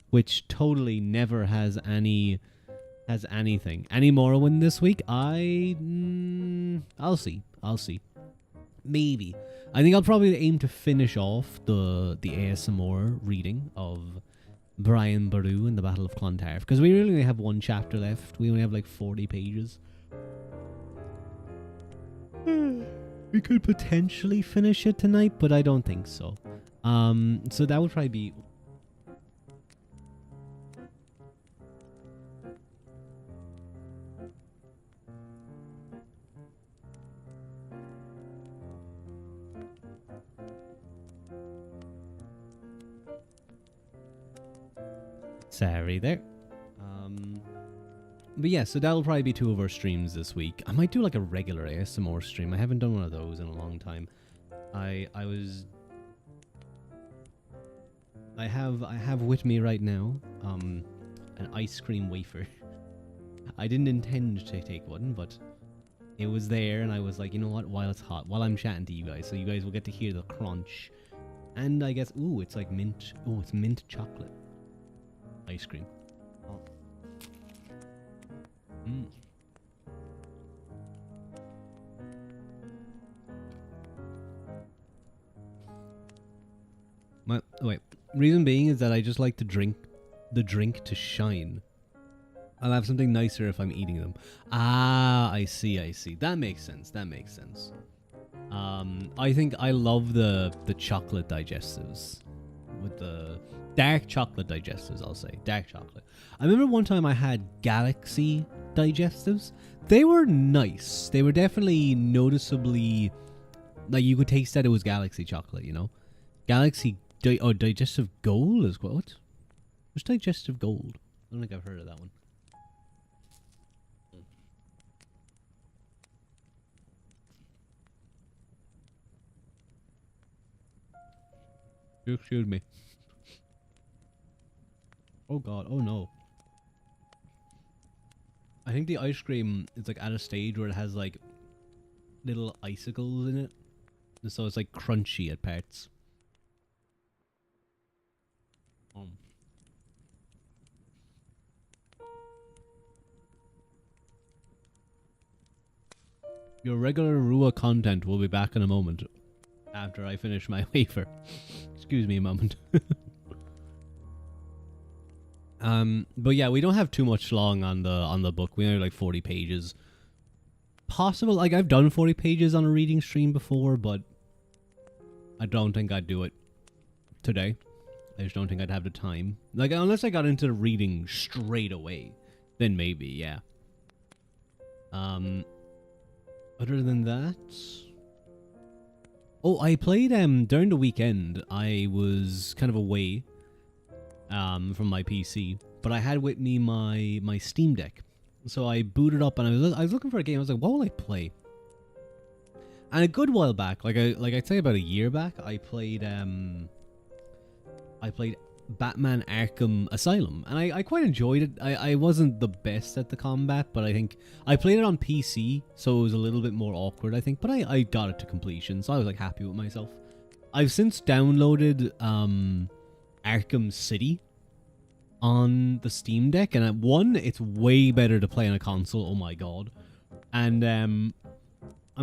which totally never has anything. Any Morrowind this week? I'll see. Maybe. I think I'll probably aim to finish off the ASMR reading of Brian Boru and the Battle of Clontarf, because we really only have one chapter left. We only have like 40 pages. We could potentially finish it tonight, but I don't think so. So that would probably be... Sorry there. But yeah, so that'll probably be 2 of our streams this week. I might do like a regular ASMR stream. I haven't done one of those in a long time. I have with me right now an ice cream wafer. I didn't intend to take one, but it was there, and I was like, you know what? While it's hot, while I'm chatting to you guys, so you guys will get to hear the crunch. And I guess, ooh, it's like mint. Oh, it's mint chocolate ice cream. Oh. Wait. Reason being is that I just like to drink the drink to shine. I'll have something nicer if I'm eating them. Ah, I see. That makes sense. I think I love the chocolate digestives. With the dark chocolate digestives, I'll say. Dark chocolate. I remember one time I had Galaxy digestives. They were nice. They were definitely noticeably... Like, you could taste that it was Galaxy chocolate, you know? Galaxy... digestive gold is what? What's digestive gold? I don't think I've heard of that one. Excuse me. Oh god, oh no. I think the ice cream is like at a stage where it has like little icicles in it. So it's like crunchy at parts. Your regular Ruadh content will be back in a moment after I finish my wafer. Excuse me a moment. But yeah, we don't have too much long on the book. We only have like 40 pages. Possible, like I've done 40 pages on a reading stream before, but I don't think I'd do it today. I just don't think I'd have the time. Like, unless I got into reading straight away, then maybe, yeah. Other than that... Oh, I played, during the weekend, I was kind of away, from my PC, but I had with me my Steam Deck. So I booted up and I was looking for a game. I was like, what will I play? And a good while back, I'd say about a year back, I played Batman Arkham Asylum, and I quite enjoyed it. I wasn't the best at the combat, but I think I played it on PC, so it was a little bit more awkward, I think, but I got it to completion, so I was like happy with myself. I've since downloaded Arkham City on the Steam Deck, and it's way better to play on a console, oh my god. And I'm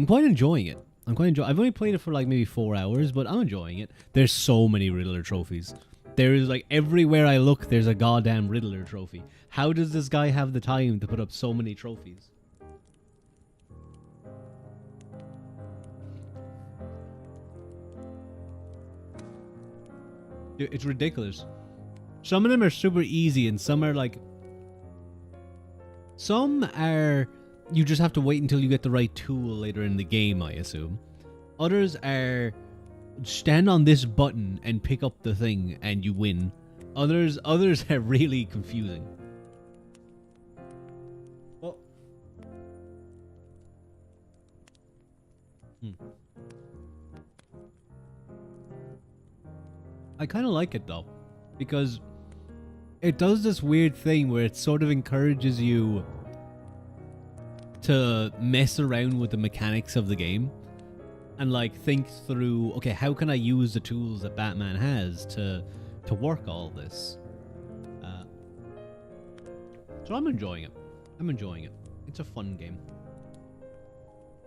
quite enjoying it. I've only played it for like maybe 4 hours, but I'm enjoying it. There's so many Riddler trophies. There is like everywhere I look, there's a goddamn Riddler trophy. How does this guy have the time to put up so many trophies? Dude, it's ridiculous. Some of them are super easy, and some are like... Some are... You just have to wait until you get the right tool later in the game, I assume. Others are... Stand on this button and pick up the thing and you win. Others are really confusing. Oh. I kind of like it though, because it does this weird thing where it sort of encourages you to mess around with the mechanics of the game. And like think through, okay, how can I use the tools that Batman has to work all this? So I'm enjoying it. It's a fun game.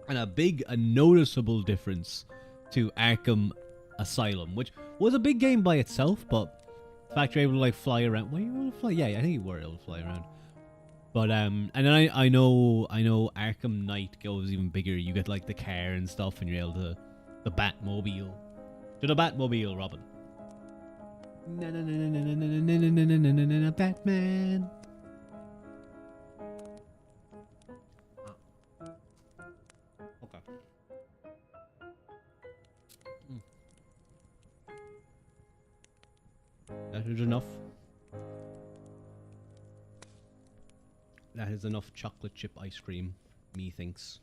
And a noticeable difference to Arkham Asylum, which was a big game by itself, but the fact you're able to like fly around. Were you able to fly? Yeah, I think you were able to fly around. But and then I know Arkham Knight goes even bigger. You get like the car and stuff, and you're able to the Batmobile. To the Batmobile, Robin. No, Batman. Okay. That is enough. That is enough chocolate chip ice cream, methinks.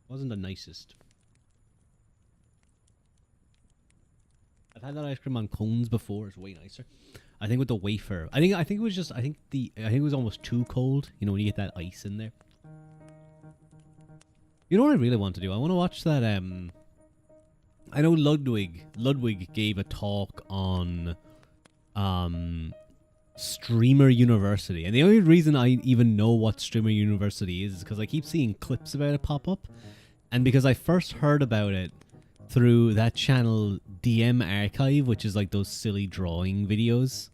Wasn't the nicest. I've had that ice cream on cones before. It's way nicer. I think with the wafer. I think it was just. I think it was almost too cold. You know when you get that ice in there. You know what I really want to do? I want to watch that. I know Ludwig gave a talk on, Streamer University, and the only reason I even know what Streamer University is because I keep seeing clips about it pop up, and because I first heard about it through that channel DM Archive, which is like those silly drawing videos.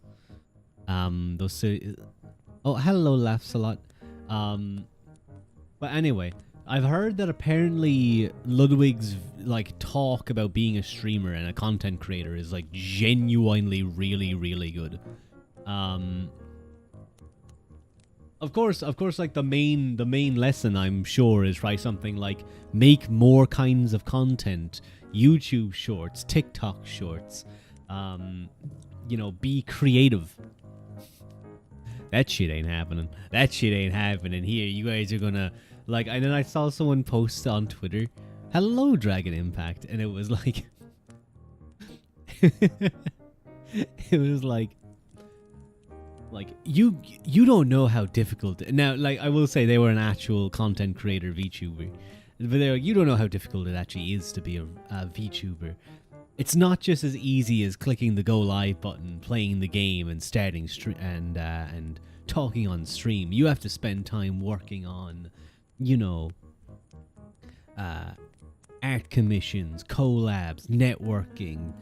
Those silly. Oh, hello, laughs a lot. But anyway, I've heard that apparently Ludwig's like talk about being a streamer and a content creator is like genuinely really, really good. Of course, like the main lesson I'm sure is try something like make more kinds of content, YouTube shorts, TikTok shorts, you know, be creative. That shit ain't happening. Here. You guys are gonna like, and then I saw someone post on Twitter, "Hello, Dragon Impact," and it was like, it was like you don't know how difficult now. Like I will say, they were an actual content creator VTuber, but they're like, you don't know how difficult it actually is to be a VTuber. It's not just as easy as clicking the go live button, playing the game, and starting and talking on stream. You have to spend time working on, you know, art commissions, collabs, networking,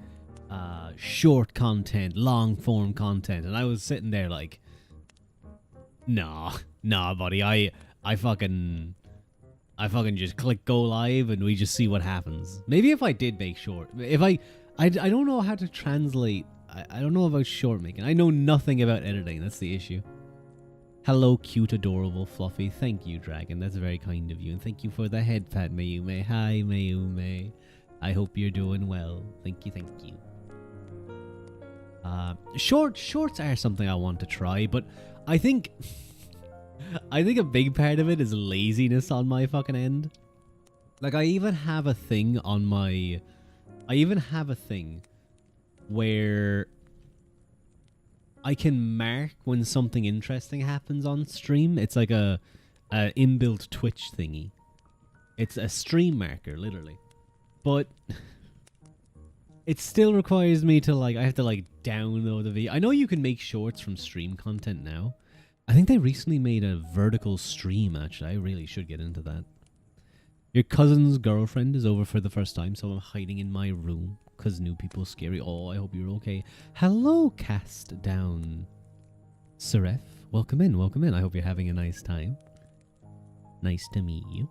short content, long form content. And I was sitting there like, nah, buddy. I fucking just click go live and we just see what happens. Maybe if I did make short, if I don't know how to translate. I don't know about short making. I know nothing about editing. That's the issue. Hello, cute, adorable, fluffy. Thank you, Dragon. That's very kind of you. And thank you for the head pat, Mayume. Hi, Mayume. I hope you're doing well. Thank you. Shorts are something I want to try, but I think a big part of it is laziness on my fucking end. Like, I even have a thing where I can mark when something interesting happens on stream. It's like a inbuilt Twitch thingy. It's a stream marker, literally. But it still requires me to I have to download the video. I know you can make shorts from stream content now. I think they recently made a vertical stream, actually. I really should get into that. Your cousin's girlfriend is over for the first time, so I'm hiding in my room because new people scary. Oh, I hope you're okay. Hello, Cast Down Seraph. Welcome in. I hope you're having a nice time. Nice to meet you.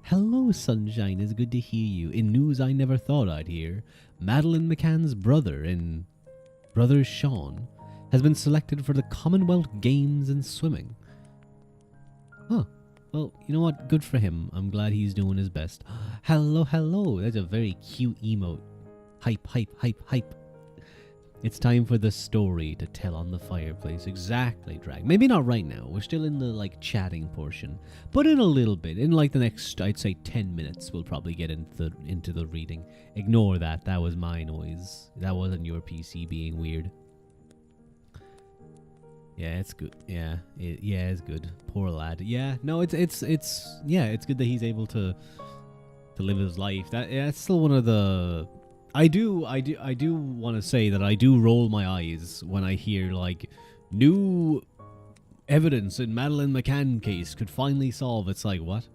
Hello, Sunshine. It's good to hear you. In news I never thought I'd hear, Madeline McCann's brother Sean has been selected for the Commonwealth Games in swimming. Huh. Well, you know what? Good for him. I'm glad he's doing his best. Hello. That's a very cute emote. Hype. It's time for the story to tell on the fireplace. Exactly, Drag. Maybe not right now. We're still in the chatting portion, but in a little bit, in the next, I'd say 10 minutes, we'll probably get into the reading. Ignore that. That was my noise. That wasn't your PC being weird. Yeah, it's good. Yeah, it's good. Poor lad. Yeah, no, it's good that he's able to live his life. That's still one of the. I do want to say that I do roll my eyes when I hear New evidence in Madeleine McCann case could finally solve. It's like, what?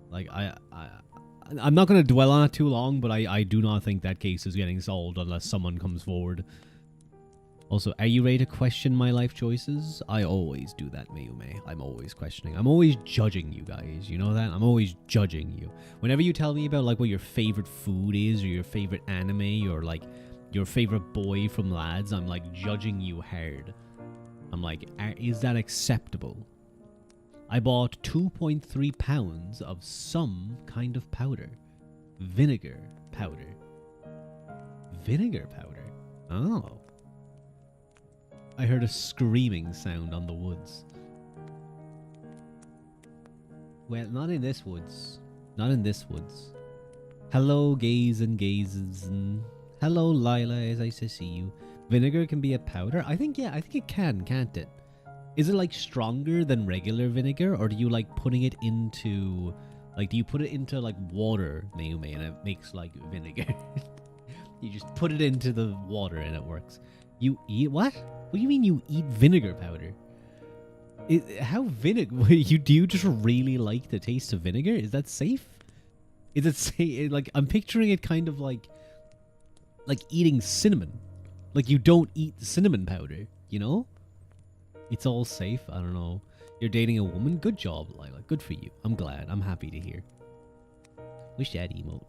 Like, I'm not going to dwell on it too long, but I do not think that case is getting solved unless someone comes forward. Also, are you ready to question my life choices? I always do that, Mayume. I'm always questioning. I'm always judging you guys. You know that? I'm always judging you. Whenever you tell me about, like, what your favorite food is, or your favorite anime, or, like, your favorite boy from Lads, I'm, like, judging you hard. I'm like, is that acceptable? I bought 2.3 pounds of some kind of powder. Vinegar powder. Vinegar powder? Oh. I heard a screaming sound on the woods. Well, not in this woods. Not in this woods. Hello, gays and gazes. And hello, Lila, it's nice to see you. Vinegar can be a powder? I think, yeah, I think it can, can't it? Is it, like, stronger than regular vinegar? Or do you, like, putting it into... Like, do you put it into, like, water, Mayume, and it makes, like, vinegar? You just put it into the water and it works. You eat... What? What do you mean you eat vinegar powder? How vinegar... Do you just really like the taste of vinegar? Is that safe? Is it safe? Like, I'm picturing it kind of like eating cinnamon. Like, you don't eat the cinnamon powder, you know? It's all safe. I don't know. You're dating a woman? Good job, Lila. Good for you. I'm glad. I'm happy to hear. Wish that emote.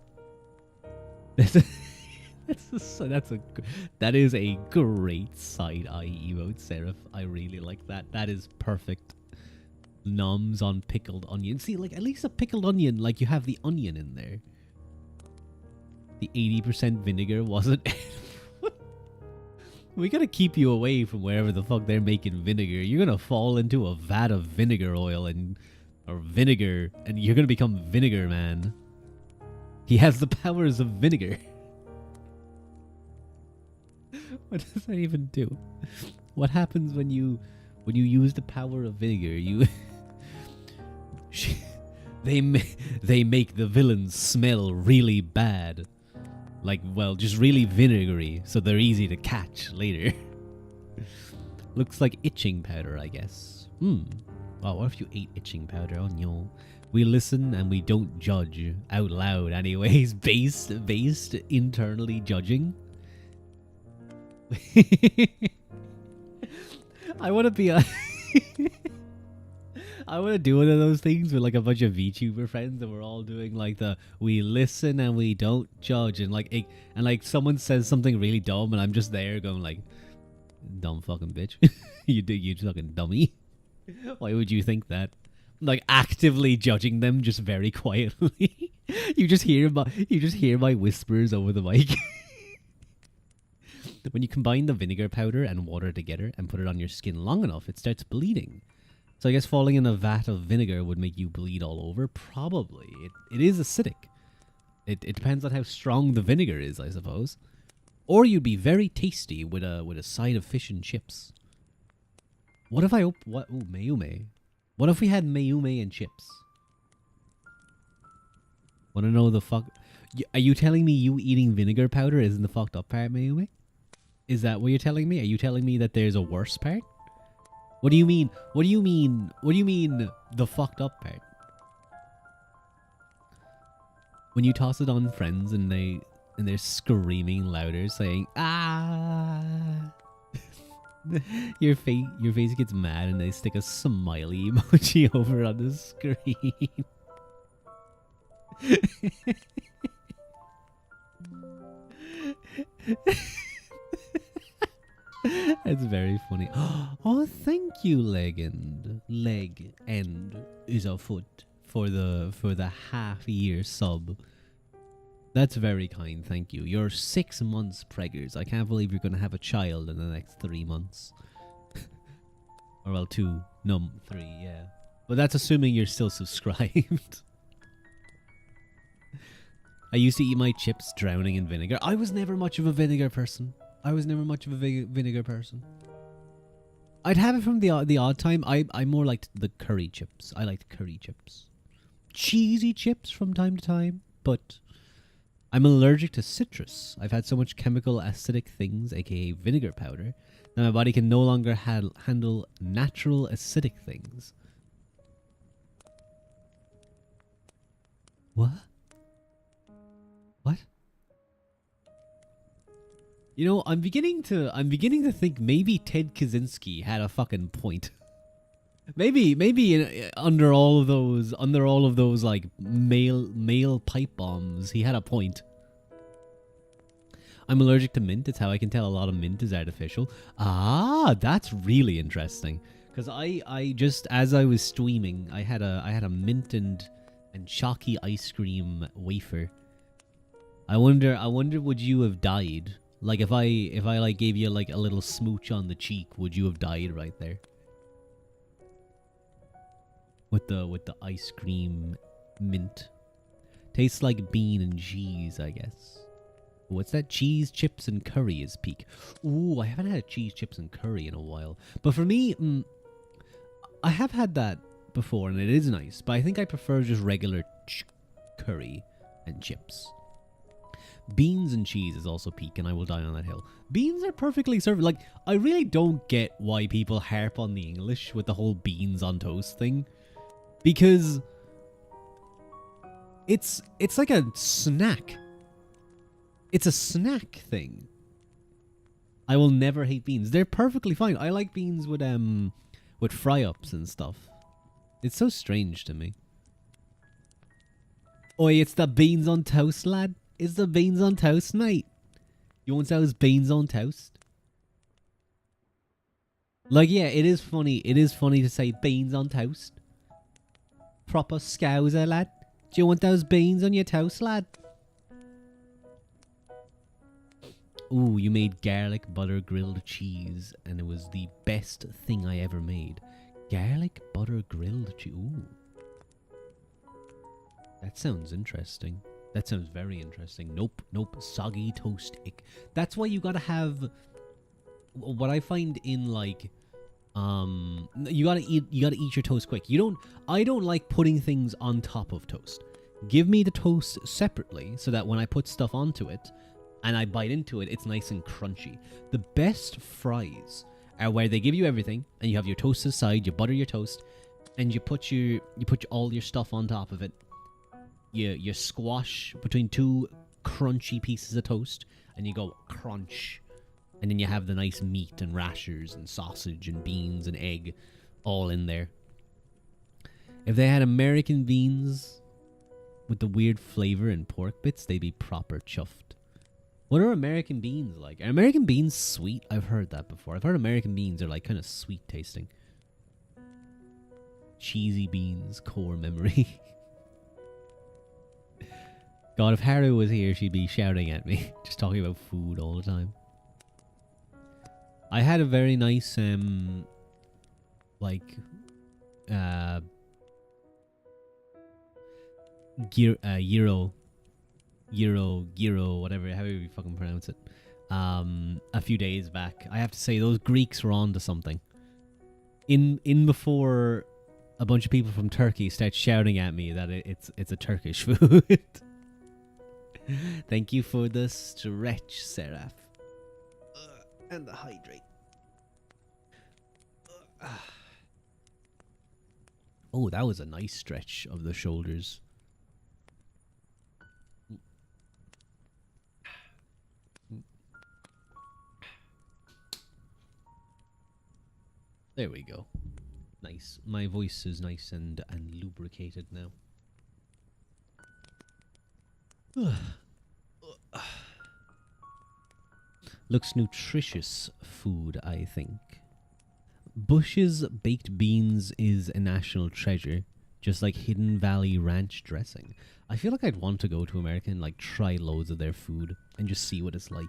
That is a great side-eye emote, Seraph. I really like that. That is perfect. Noms on pickled onion. See, like, at least a pickled onion, like, you have the onion in there. The 80% vinegar wasn't... We gotta keep you away from wherever the fuck they're making vinegar. You're gonna fall into a vat of vinegar oil or vinegar, and you're gonna become Vinegar Man. He has the powers of vinegar. What does that even do? What happens when you use the power of vinegar? They make the villains smell really bad. Like, well, just really vinegary, so they're easy to catch later. Looks like itching powder, I guess. Wow, what if you ate itching powder? Oh no. We listen and we don't judge out loud anyways. Based internally judging. I want to be a... I want to do one of those things with, like, a bunch of VTuber friends, and we're all doing, like, the we listen and we don't judge, and like someone says something really dumb, and I'm just there going like, dumb fucking bitch. you fucking dummy. Why would you think that? Like, actively judging them just very quietly. You just hear my whispers over the mic. When you combine the vinegar powder and water together and put it on your skin long enough, it starts bleeding. So I guess falling in a vat of vinegar would make you bleed all over. Probably. It is acidic. It depends on how strong the vinegar is, I suppose. Or you'd be very tasty with a side of fish and chips. What if Mayume. What if we had Mayume and chips? Wanna know the fuck... Are you telling me you eating vinegar powder isn't the fucked up part, Mayume? Is that what you're telling me? Are you telling me that there's a worse part? What do you mean? What do you mean? What do you mean the fucked up part? When you toss it on friends and they're screaming louder, saying ah, your face gets mad and they stick a smiley emoji over on the screen. It's very funny. Oh, thank you, Legend. Leg end is a foot for the half-year sub. That's very kind, thank you. You're 6 months preggers. I can't believe you're gonna have a child in the next 3 months. Or well, 2, no, 3, yeah. But that's assuming you're still subscribed. I used to eat my chips drowning in vinegar. I was never much of a vinegar person. Vinegar person. I'd have it from the odd time. I more liked the curry chips. I liked curry chips. Cheesy chips from time to time, but I'm allergic to citrus. I've had so much chemical acidic things, aka vinegar powder, that my body can no longer handle natural acidic things. What? What? You know, I'm beginning to think maybe Ted Kaczynski had a fucking point. Maybe under all of those like male pipe bombs, he had a point. I'm allergic to mint. It's how I can tell a lot of mint is artificial. Ah, that's really interesting. Because I just, as I was streaming, I had a mint and chalky ice cream wafer. I wonder would you have died? Like if I like gave you like a little smooch on the cheek, would you have died right there? With the ice cream mint. Tastes like bean and cheese, I guess. What's that? Cheese, chips, and curry is peak. Ooh, I haven't had cheese, chips, and curry in a while. But for me, I have had that before, and it is nice. But I think I prefer just regular curry and chips. Beans and cheese is also peak, and I will die on that hill. Beans are perfectly served. Like, I really don't get why people harp on the English with the whole beans on toast thing. Because it's like a snack. It's a snack thing. I will never hate beans. They're perfectly fine. I like beans with fry-ups and stuff. It's so strange to me. Oi, it's the beans on toast, lad. It's the beans on toast, mate. You want those beans on toast? Like, yeah, it is funny. It is funny to say beans on toast. Proper scouser, lad. Do you want those beans on your toast, lad? Ooh, you made garlic butter grilled cheese, and it was the best thing I ever made. Garlic butter grilled cheese. Ooh. That sounds interesting. That sounds very interesting. Nope, nope. Soggy toast ick. That's why you gotta have... What I find in, like... You gotta eat your toast quick. I don't like putting things on top of toast. Give me the toast separately, so that when I put stuff onto it, and I bite into it, it's nice and crunchy. The best fries are where they give you everything, and you have your toast aside, you butter your toast, and you put all your stuff on top of it. You squash between two crunchy pieces of toast, and you go crunch. And then you have the nice meat and rashers and sausage and beans and egg all in there. If they had American beans with the weird flavor and pork bits, they'd be proper chuffed. What are American beans like? Are American beans sweet? I've heard that before. I've heard American beans are like kind of sweet tasting. Cheesy beans, core memory. God, if Haru was here, she'd be shouting at me. Just talking about food all the time. I had a very nice, gyro, whatever, however you fucking pronounce it, a few days back. I have to say, those Greeks were on to something. In before a bunch of people from Turkey start shouting at me that it's a Turkish food. Thank you for the stretch, Seraph. And the hydrate. Oh, that was a nice stretch of the shoulders. There we go. Nice. My voice is nice and lubricated now. Looks nutritious food, I think. Bush's baked beans is a national treasure, just like Hidden Valley Ranch dressing. I feel like I'd want to go to America and like try loads of their food and just see what it's like.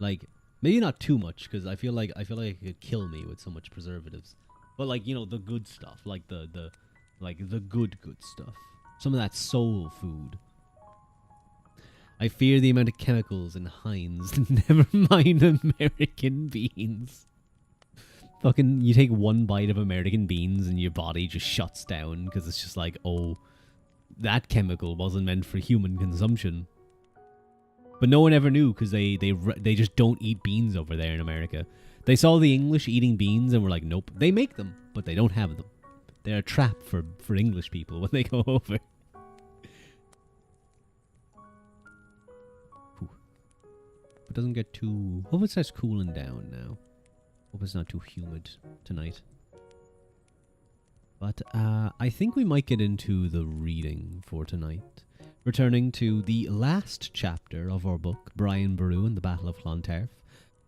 Like, maybe not too much, because I feel like it could kill me with so much preservatives. But like, you know, the good stuff, like the good stuff. Some of that soul food. I fear the amount of chemicals in Heinz. Never mind American beans. Fucking, you take one bite of American beans and your body just shuts down because it's just like, oh, that chemical wasn't meant for human consumption. But no one ever knew because they just don't eat beans over there in America. They saw the English eating beans and were like, nope. They make them, but they don't have them. They're a trap for English people when they go over. It doesn't get too... Hope it starts cooling down now. Hope it's not too humid tonight. But I think we might get into the reading for tonight. Returning to the last chapter of our book, Brian Boru and the Battle of Clontarf.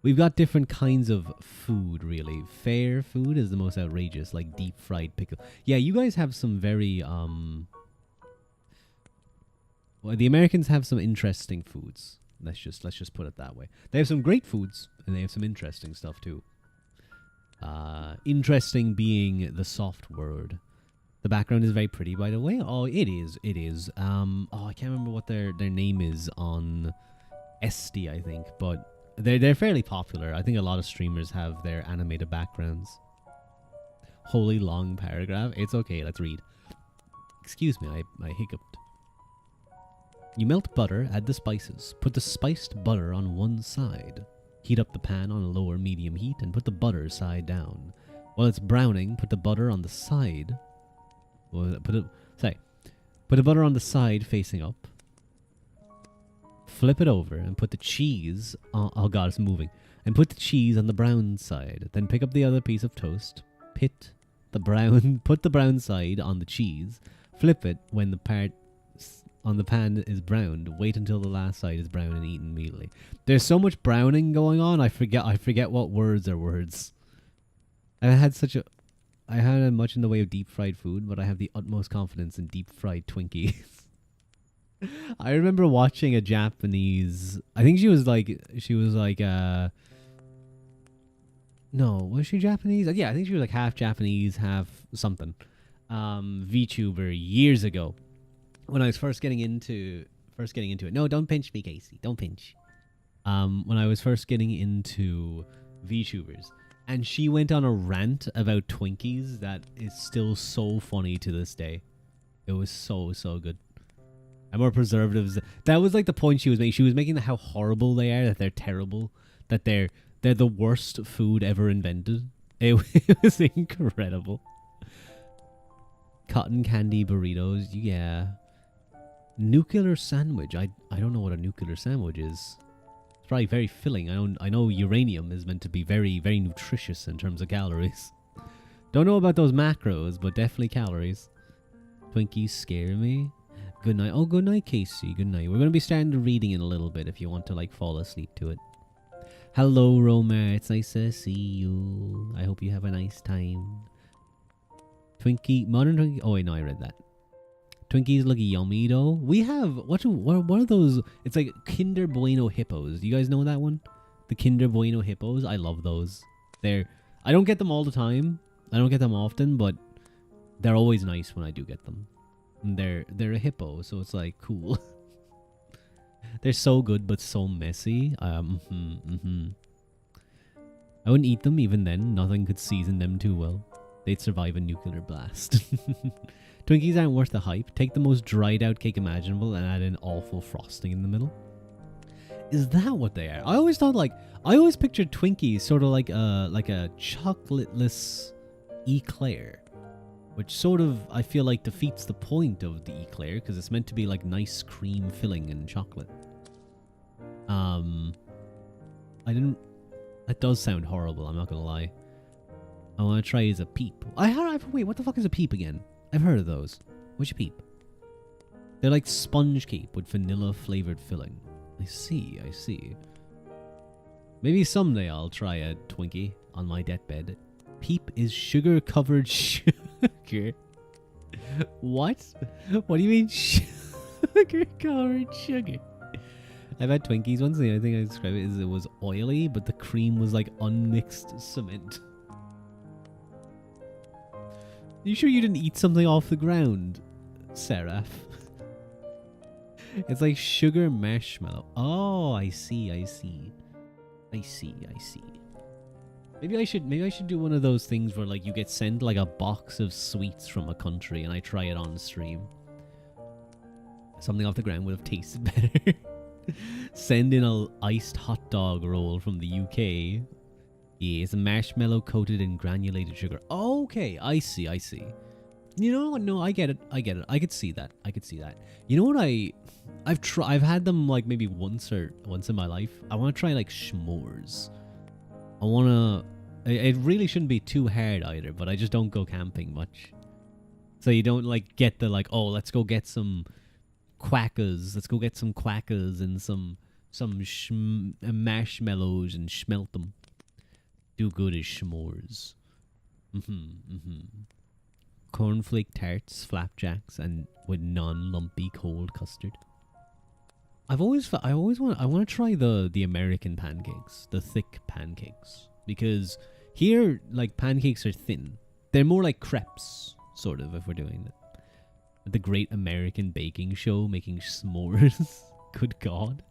We've got different kinds of food, really. Fair food is the most outrageous, like deep fried pickle. Yeah, you guys have some very... Well, the Americans have some interesting foods. Let's just put it that way. They have some great foods, and they have some interesting stuff too. Interesting being the soft word. The background is very pretty, by the way. Oh, it is. It is. Oh, I can't remember what their name is on SD, I think, but they're fairly popular. I think a lot of streamers have their animated backgrounds. Holy long paragraph. It's okay. Let's read. Excuse me, I hiccuped. You melt butter, add the spices. Put the spiced butter on one side. Heat up the pan on a lower medium heat and put the butter side down. While it's browning, put the butter on the side. Put the butter on the side facing up. Flip it over and put the cheese on... Oh god, it's moving. And put the cheese on the brown side. Then pick up the other piece of toast. Put the brown side on the cheese. Flip it when the part on the pan is browned. Wait until the last side is brown and eat immediately. There's so much browning going on. I forget what words are words. I had much in the way of deep fried food, but I have the utmost confidence in deep fried Twinkies. I remember watching a Japanese... I think she was like... No, was she Japanese? Yeah, I think she was like half Japanese, half something. VTuber years ago. When I was first getting into it. No, don't pinch me, Casey. Don't pinch. When I was first getting into VTubers. And she went on a rant about Twinkies that is still so funny to this day. It was so good. And more preservatives. That was like the point she was making. She was making how horrible they are, that they're terrible, that they're the worst food ever invented. It was incredible. Cotton candy burritos, yeah. Nuclear sandwich. I don't know what a nuclear sandwich is. It's probably very filling. I know uranium is meant to be very, very nutritious in terms of calories. Don't know about those macros, but definitely calories. Twinkies scare me. Good night. Oh, good night, Casey. Good night. We're going to be starting the reading in a little bit if you want to, like, fall asleep to it. Hello, Roma. It's nice to see you. I hope you have a nice time. Modern Twinkie. Oh, wait, no, I read that. Twinkies look yummy, though. We have... What are those? It's like Kinder Bueno Hippos. Do you guys know that one? The Kinder Bueno Hippos. I love those. I don't get them all the time. I don't get them often, but they're always nice when I do get them. And they're a hippo, so it's like cool. They're so good, but so messy. I wouldn't eat them even then. Nothing could season them too well. They'd survive a nuclear blast. Twinkies aren't worth the hype. Take the most dried out cake imaginable and add an awful frosting in the middle. Is that what they are? I always pictured Twinkies sort of like a chocolateless eclair. Which sort of, I feel like, defeats the point of the eclair, because it's meant to be like nice cream filling and chocolate. That does sound horrible, I'm not gonna lie. I want to try as a peep. Wait, what the fuck is a peep again? I've heard of those. What's a peep? They're like sponge cake with vanilla flavored filling. I see. Maybe someday I'll try a Twinkie on my deathbed. Peep is sugar-covered sugar. What? What do you mean sugar-covered sugar? I've had Twinkies once, and the only thing I describe it is it was oily, but the cream was like unmixed cement. You sure you didn't eat something off the ground, Seraph? It's like sugar marshmallow. Oh, I see. Maybe I should do one of those things where like you get sent like a box of sweets from a country and I try it on stream. Something off the ground would have tasted better. Send in a iced hot dog roll from the UK. Yeah, it's a marshmallow coated in granulated sugar. Okay, I see, I see. You know what? No, I get it. I get it. I could see that. I could see that. You know what? I've had them like maybe once in my life. I want to try like s'mores. I want to. It really shouldn't be too hard either, but I just don't go camping much. So you don't like get the like, oh, let's go get some quackers. Let's go get some quackers and some marshmallows and smelt them. Do good as s'mores. Cornflake tarts, flapjacks, and with non-lumpy cold custard. I want to try the American pancakes, the thick pancakes, because here like pancakes are thin. They're more like crepes, sort of, if we're doing it. The Great American Baking Show making s'mores. Good God.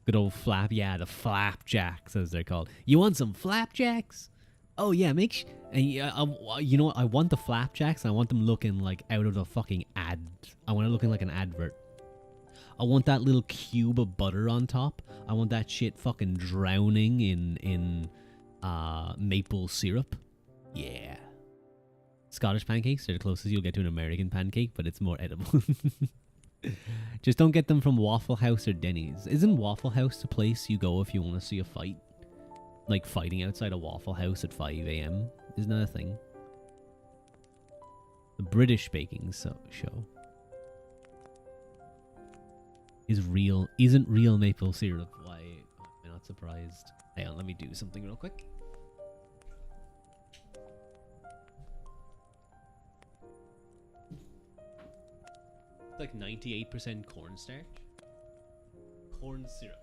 Good old the flapjacks as they're called. You want some flapjacks? Oh yeah, you know what? I want the flapjacks. I want them looking like out of the fucking ad. I want it looking like an advert. I want that little cube of butter on top. I want that shit fucking drowning in maple syrup. Yeah. Scottish pancakes are the closest you'll get to an American pancake, but it's more edible. Just don't get them from Waffle House or Denny's. Isn't Waffle House the place you go if you want to see a fight? Like fighting outside a Waffle House at 5 a.m. Isn't that a thing? The British baking show isn't real maple syrup. Why am I not surprised? Hang on, let me do something real quick. It's like 98% cornstarch. Corn syrup.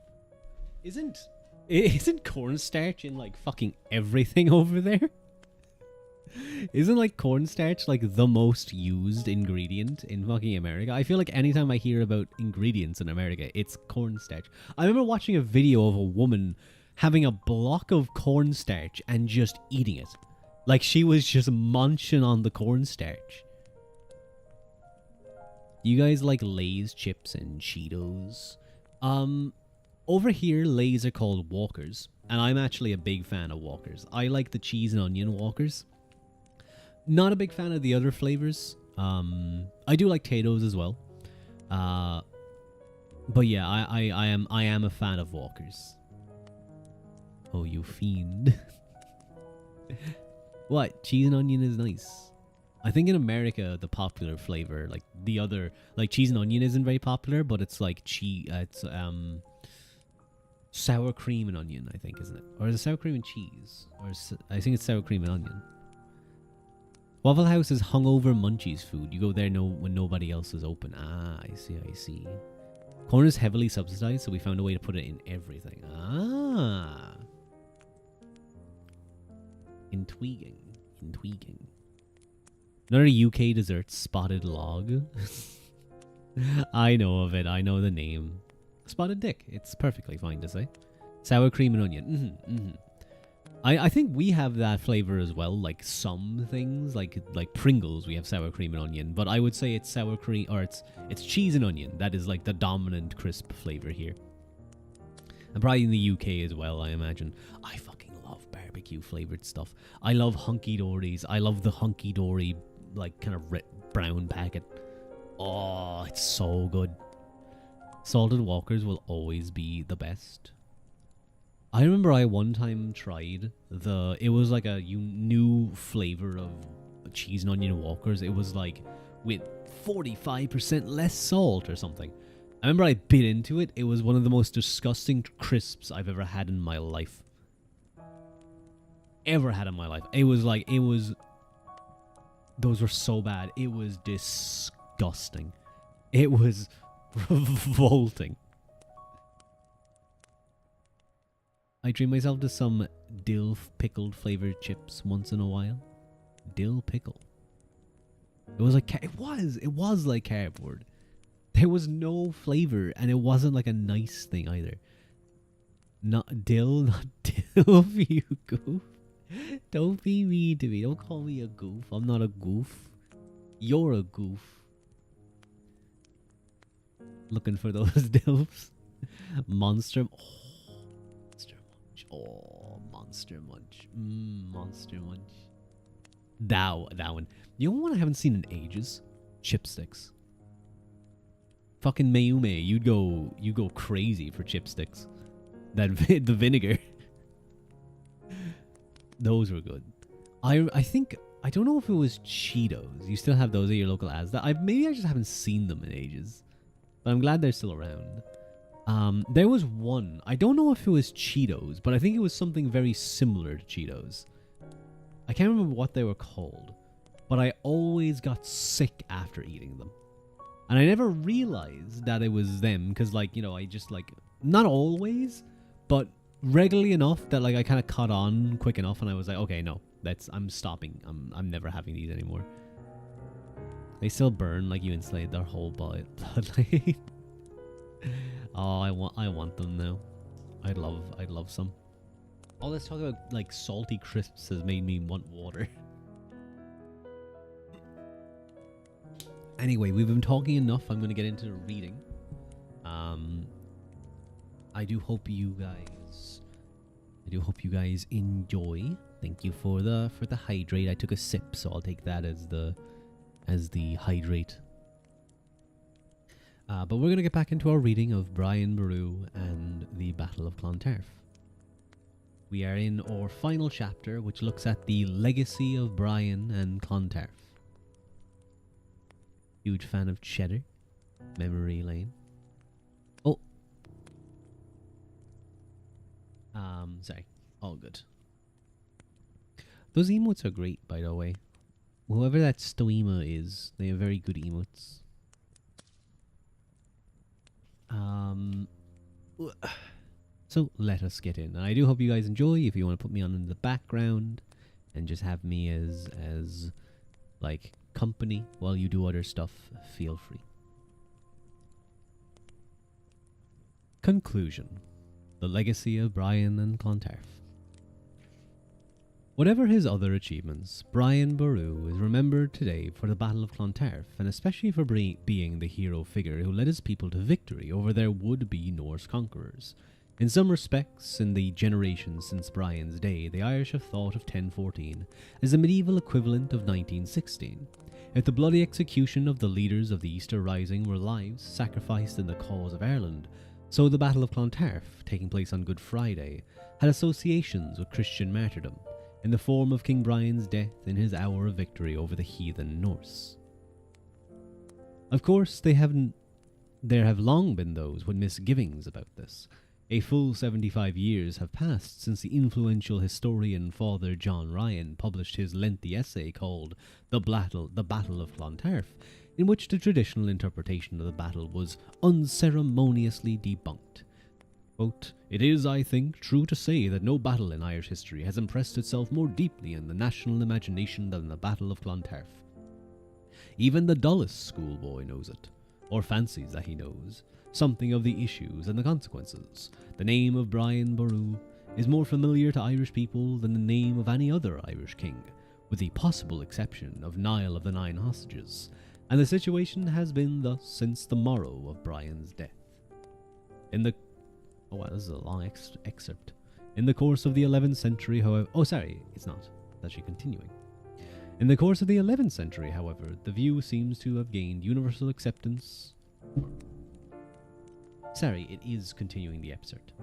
Isn't cornstarch in like fucking everything over there? Isn't like cornstarch like the most used ingredient in fucking America? I feel like anytime I hear about ingredients in America, it's cornstarch. I remember watching a video of a woman having a block of cornstarch and just eating it. Like she was just munching on the cornstarch. You guys like Lay's chips and Cheetos? Over here, Lay's are called Walkers, and I'm actually a big fan of Walkers. I like the cheese and onion Walkers. Not a big fan of the other flavors. I do like Tato's as well. But yeah, I am a fan of Walkers. Oh, you fiend. What? Cheese and onion is nice. I think in America, the popular flavor, like the other, like cheese and onion isn't very popular, but it's like sour cream and onion, I think, isn't it? Or is it sour cream and cheese? Or I think it's sour cream and onion. Waffle House is hungover munchies food. You go there when nobody else is open. Ah, I see, I see. Corn is heavily subsidized, so we found a way to put it in everything. Ah. Intriguing. Intriguing. Another UK dessert, spotted log. I know of it. I know the name. Spotted dick. It's perfectly fine to say. Sour cream and onion. I think we have that flavor as well. Like some things, like Pringles, we have sour cream and onion. But I would say it's sour cream, or it's cheese and onion. That is like the dominant crisp flavor here. And probably in the UK as well, I imagine. I fucking love barbecue flavored stuff. I love Hunky Dories. I love the Hunky Dory, like kind of brown packet. Oh, it's so good. Salted Walkers will always be the best. I remember I one time tried it was like a new flavor of cheese and onion Walkers. It was like with 45% less salt or something. I remember I bit into it. It was one of the most disgusting crisps I've ever had in my life. Those were so bad. It was disgusting. It was revolting. I treat myself to some dill pickled flavored chips once in a while. Dill pickle. It was like it was like cardboard. There was no flavor, and it wasn't like a nice thing either. Not dill, you goof. Don't be mean to me. Don't call me a goof. I'm not a goof. You're a goof. Looking for those dills. Monster. Oh, Monster Munch. Oh, Monster Munch. Monster Munch. That one. You know what I haven't seen in ages? Chipsticks. Fucking Mayume, you go crazy for chipsticks. The vinegar. Those were good. I think I don't know if it was Cheetos. You still have those at your local Asda. Maybe I just haven't seen them in ages. But I'm glad they're still around. There was one. I don't know if it was Cheetos, but I think it was something very similar to Cheetos. I can't remember what they were called, but I always got sick after eating them. And I never realized that it was them because, like, you know, I just, like, not always, but regularly enough that, like, I kind of caught on quick enough and I was like, okay, no, I'm stopping. I'm never having these anymore. They still burn like you enslaved their whole bloodline. Oh, I want them now. I'd love some. All this talk about like salty crisps has made me want water. Anyway, we've been talking enough. I'm going to get into the reading. I do hope you guys enjoy. Thank you for the hydrate. I took a sip, so I'll take that as the hydrate. But we're going to get back into our reading of Brian Boru and the Battle of Clontarf. We are in our final chapter, which looks at the legacy of Brian and Clontarf. Huge fan of cheddar. Memory lane. Oh. Sorry. All good. Those emotes are great, by the way. Whoever that Stoema is, they have very good emotes. So let us get in. And I do hope you guys enjoy. If you want to put me on in the background and just have me as like company while you do other stuff, feel free. Conclusion. The legacy of Brian and Clontarf. Whatever his other achievements, Brian Boru is remembered today for the Battle of Clontarf, and especially for being the hero figure who led his people to victory over their would-be Norse conquerors. In some respects, in the generations since Brian's day, the Irish have thought of 1014 as the medieval equivalent of 1916. If the bloody execution of the leaders of the Easter Rising were lives sacrificed in the cause of Ireland, so the Battle of Clontarf, taking place on Good Friday, had associations with Christian martyrdom, in the form of King Brian's death in his hour of victory over the heathen Norse. Of course, there have long been those with misgivings about this. A full 75 years have passed since the influential historian Father John Ryan published his lengthy essay called The Battle of Clontarf, in which the traditional interpretation of the battle was unceremoniously debunked. Quote, "It is, I think, true to say that no battle in Irish history has impressed itself more deeply in the national imagination than the Battle of Clontarf. Even the dullest schoolboy knows it, or fancies that he knows something of the issues and the consequences. The name of Brian Boru is more familiar to Irish people than the name of any other Irish king, with the possible exception of Niall of the Nine Hostages, and the situation has been thus since the morrow of Brian's death. Oh wow, this is a long excerpt. In the course of the 11th century, however... Oh, sorry, it's not. It's actually continuing. In the course of the 11th century, however, the view seems to have gained universal acceptance... Sorry, it is continuing the excerpt.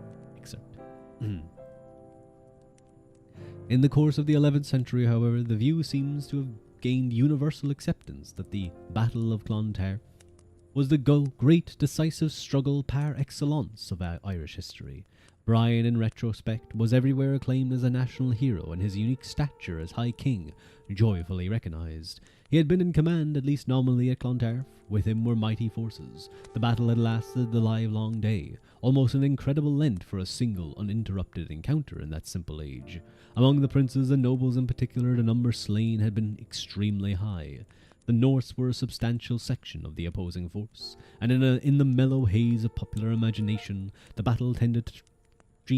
In the course of the 11th century, however, the view seems to have gained universal acceptance that the Battle of Clontarf was the great decisive struggle par excellence of Irish history. Brian, in retrospect, was everywhere acclaimed as a national hero, and his unique stature as High King joyfully recognised. He had been in command, at least nominally, at Clontarf. With him were mighty forces. The battle had lasted the livelong day, almost an incredible length for a single, uninterrupted encounter in that simple age. Among the princes and nobles in particular, the number slain had been extremely high. The Norse were a substantial section of the opposing force, and in the mellow haze of popular imagination, the battle tended to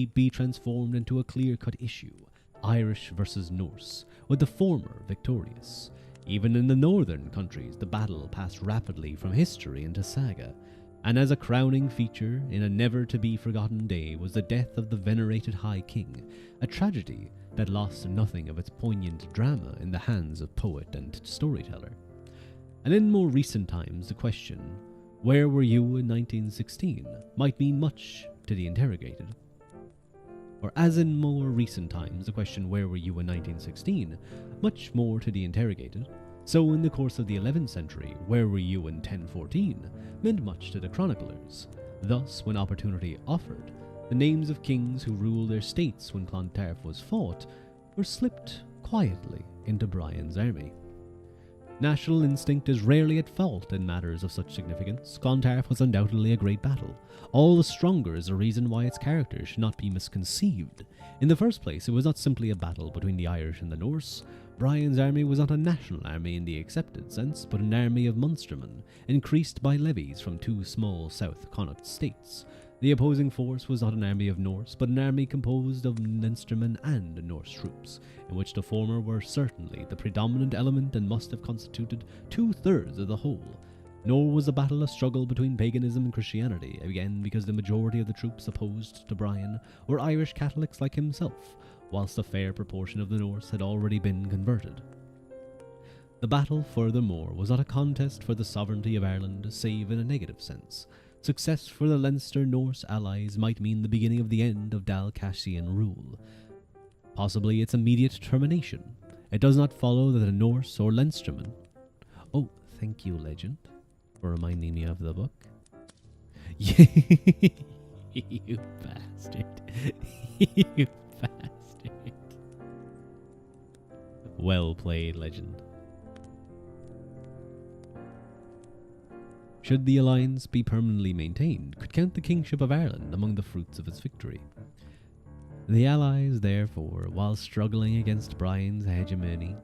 be transformed into a clear-cut issue, Irish versus Norse, with the former victorious. Even in the northern countries, the battle passed rapidly from history into saga. And as a crowning feature in a never-to-be-forgotten day was the death of the venerated High King, a tragedy that lost nothing of its poignant drama in the hands of poet and storyteller. And in more recent times, the question, "Where were you in 1916?" might mean much to the interrogated. Or as in more recent times, the question, "Where were you in 1916?" much more to the interrogated. So in the course of the 11th century, "Where were you in 1014?" meant much to the chroniclers. Thus, when opportunity offered, the names of kings who ruled their states when Clontarf was fought were slipped quietly into Brian's army. National instinct is rarely at fault in matters of such significance. Clontarf was undoubtedly a great battle. All the stronger is a reason why its character should not be misconceived. In the first place, it was not simply a battle between the Irish and the Norse. Brian's army was not a national army in the accepted sense, but an army of Munstermen, increased by levies from two small South Connaught states. The opposing force was not an army of Norse, but an army composed of Leinstermen and Norse troops, in which the former were certainly the predominant element and must have constituted 2/3 of the whole. Nor was the battle a struggle between paganism and Christianity, again because the majority of the troops opposed to Brian were Irish Catholics like himself, whilst a fair proportion of the Norse had already been converted. The battle, furthermore, was not a contest for the sovereignty of Ireland, save in a negative sense. Success for the Leinster-Norse allies might mean the beginning of the end of Dalcassian rule, possibly its immediate termination. It does not follow that the Norse or Leinstermen... Oh, thank you, Legend, for reminding me of the book. You bastard. You bastard. Well played, Legend. Should the alliance be permanently maintained, could count the kingship of Ireland among the fruits of its victory. The allies, therefore, while struggling against Brian's hegemony,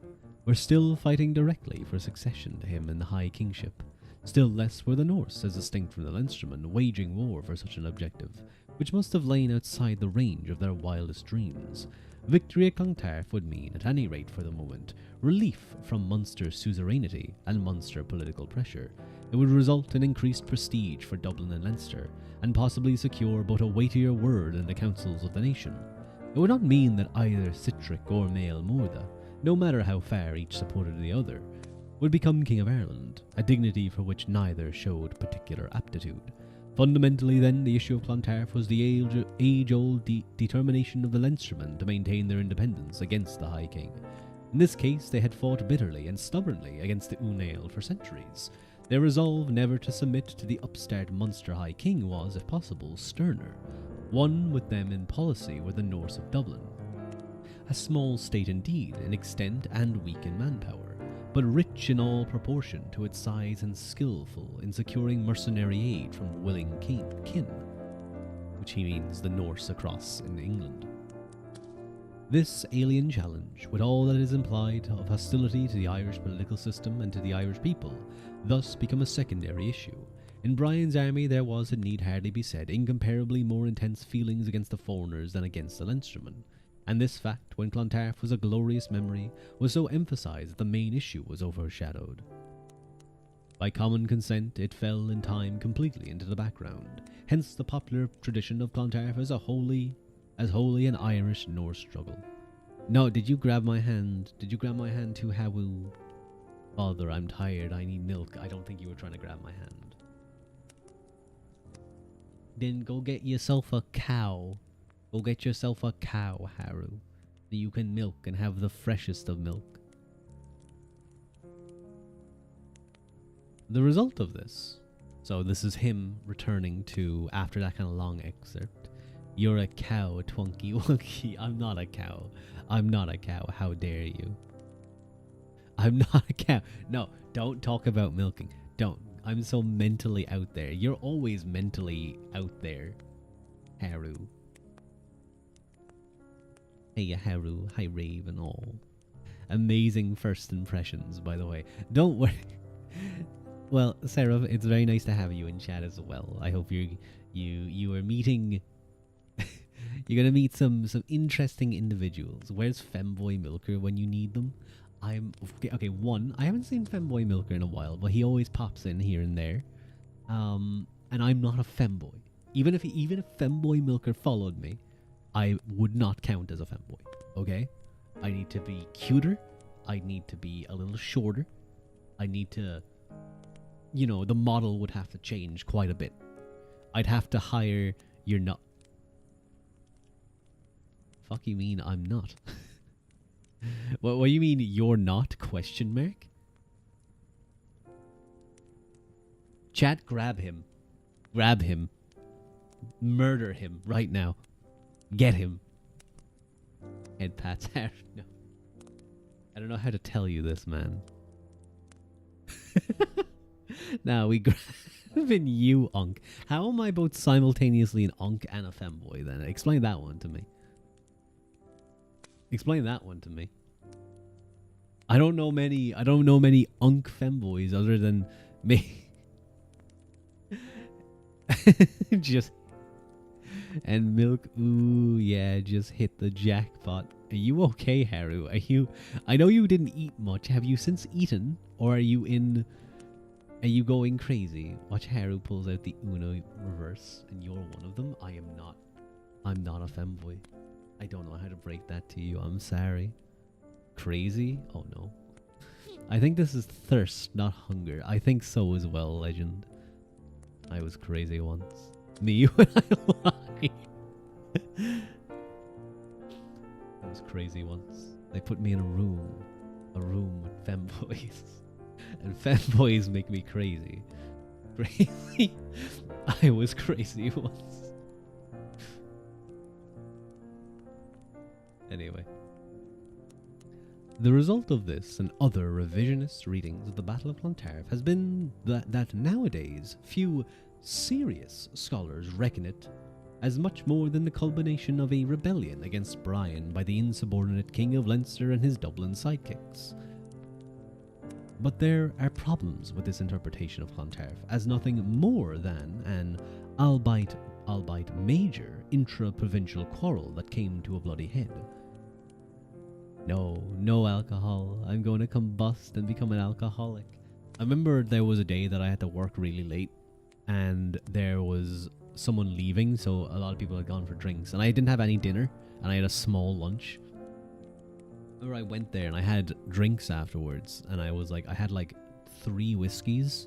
were still fighting directly for succession to him in the high kingship. Still less were the Norse, as distinct from the Leinstermen, waging war for such an objective, which must have lain outside the range of their wildest dreams. Victory at Clontarf would mean, at any rate for the moment, relief from Munster's suzerainty and Munster political pressure. It would result in increased prestige for Dublin and Leinster, and possibly secure but a weightier word in the councils of the nation. It would not mean that either Sitrick or Mael Morda, no matter how far each supported the other, would become King of Ireland, a dignity for which neither showed particular aptitude. Fundamentally, then, the issue of Clontarf was the age-old determination of the Leinstermen to maintain their independence against the High King. In this case, they had fought bitterly and stubbornly against the Unail for centuries. Their resolve never to submit to the upstart Munster High King was, if possible, sterner. One with them in policy were the Norse of Dublin. A small state indeed, in extent and weak in manpower, but rich in all proportion to its size and skillful in securing mercenary aid from willing kin, which he means the Norse across in England. This alien challenge, with all that is implied of hostility to the Irish political system and to the Irish people, thus become a secondary issue. In Brian's army there was, it need hardly be said, incomparably more intense feelings against the foreigners than against the Leinstermen, and this fact, when Clontarf was a glorious memory, was so emphasised that the main issue was overshadowed. By common consent, it fell in time completely into the background, hence the popular tradition of Clontarf as wholly an Irish-Norse struggle. No, did you grab my hand? Did you grab my hand too, Hawu? Father, I'm tired, I need milk. I don't think you were trying to grab my hand. Then go get yourself a cow. Go get yourself a cow, Haru, that you can milk and have the freshest of milk. The result of this, so this is him returning to, after that kind of long excerpt, "You're a cow, Twunky Wunky. I'm not a cow. I'm not a cow. How dare you? I'm not a cow." No, don't talk about milking. Don't. I'm so mentally out there. You're always mentally out there, Haru. Hey, Haru. Hi, Rave and all. Amazing first impressions, by the way. Don't worry. Well, Sarah, it's very nice to have you in chat as well. I hope you are meeting... You're going to meet some interesting individuals. Where's Femboy Milker when you need them? Okay, one, I haven't seen Femboy Milker in a while, but he always pops in here and there. And I'm not a femboy. Even if femboy milker followed me, I would not count as a femboy. Okay? I need to be cuter. I need to be a little shorter. I need to, you know, the model would have to change quite a bit. I'd have to hire your not. Fuck you mean I'm not? What do you mean you're not? Question mark? Chat, grab him. Grab him. Murder him right now. Get him. Head pats hair. No. I don't know how to tell you this, man. Now we grabbing you, Unk. How am I both simultaneously an Unk and a femboy then? Explain that one to me. Explain that one to me. I don't know many Unk femboys other than me. Just and milk. Ooh, yeah, just hit the jackpot. Are you okay, Haru? Are you? I know you didn't eat much. Have you since eaten, or are you going crazy? Watch, Haru pulls out the Uno reverse, and you're one of them. I am not. I'm not a femboy. I don't know how to break that to you. I'm sorry. Crazy? Oh no. I think this is thirst, not hunger. I think so as well, legend. I was crazy once. Me when I lie. I was crazy once. They put me in a room with femboys. And femboys make me crazy. Crazy? I was crazy once. Anyway. The result of this and other revisionist readings of the Battle of Clontarf has been that nowadays few serious scholars reckon it as much more than the culmination of a rebellion against Brian by the insubordinate King of Leinster and his Dublin sidekicks. But there are problems with this interpretation of Clontarf as nothing more than an albeit major intra-provincial quarrel that came to a bloody head. No alcohol. I'm going to combust and become an alcoholic. I remember there was a day that I had to work really late and there was someone leaving, so a lot of people had gone for drinks and I didn't have any dinner and I had a small lunch. Or I went there and I had drinks afterwards and I was like, I had like 3 whiskeys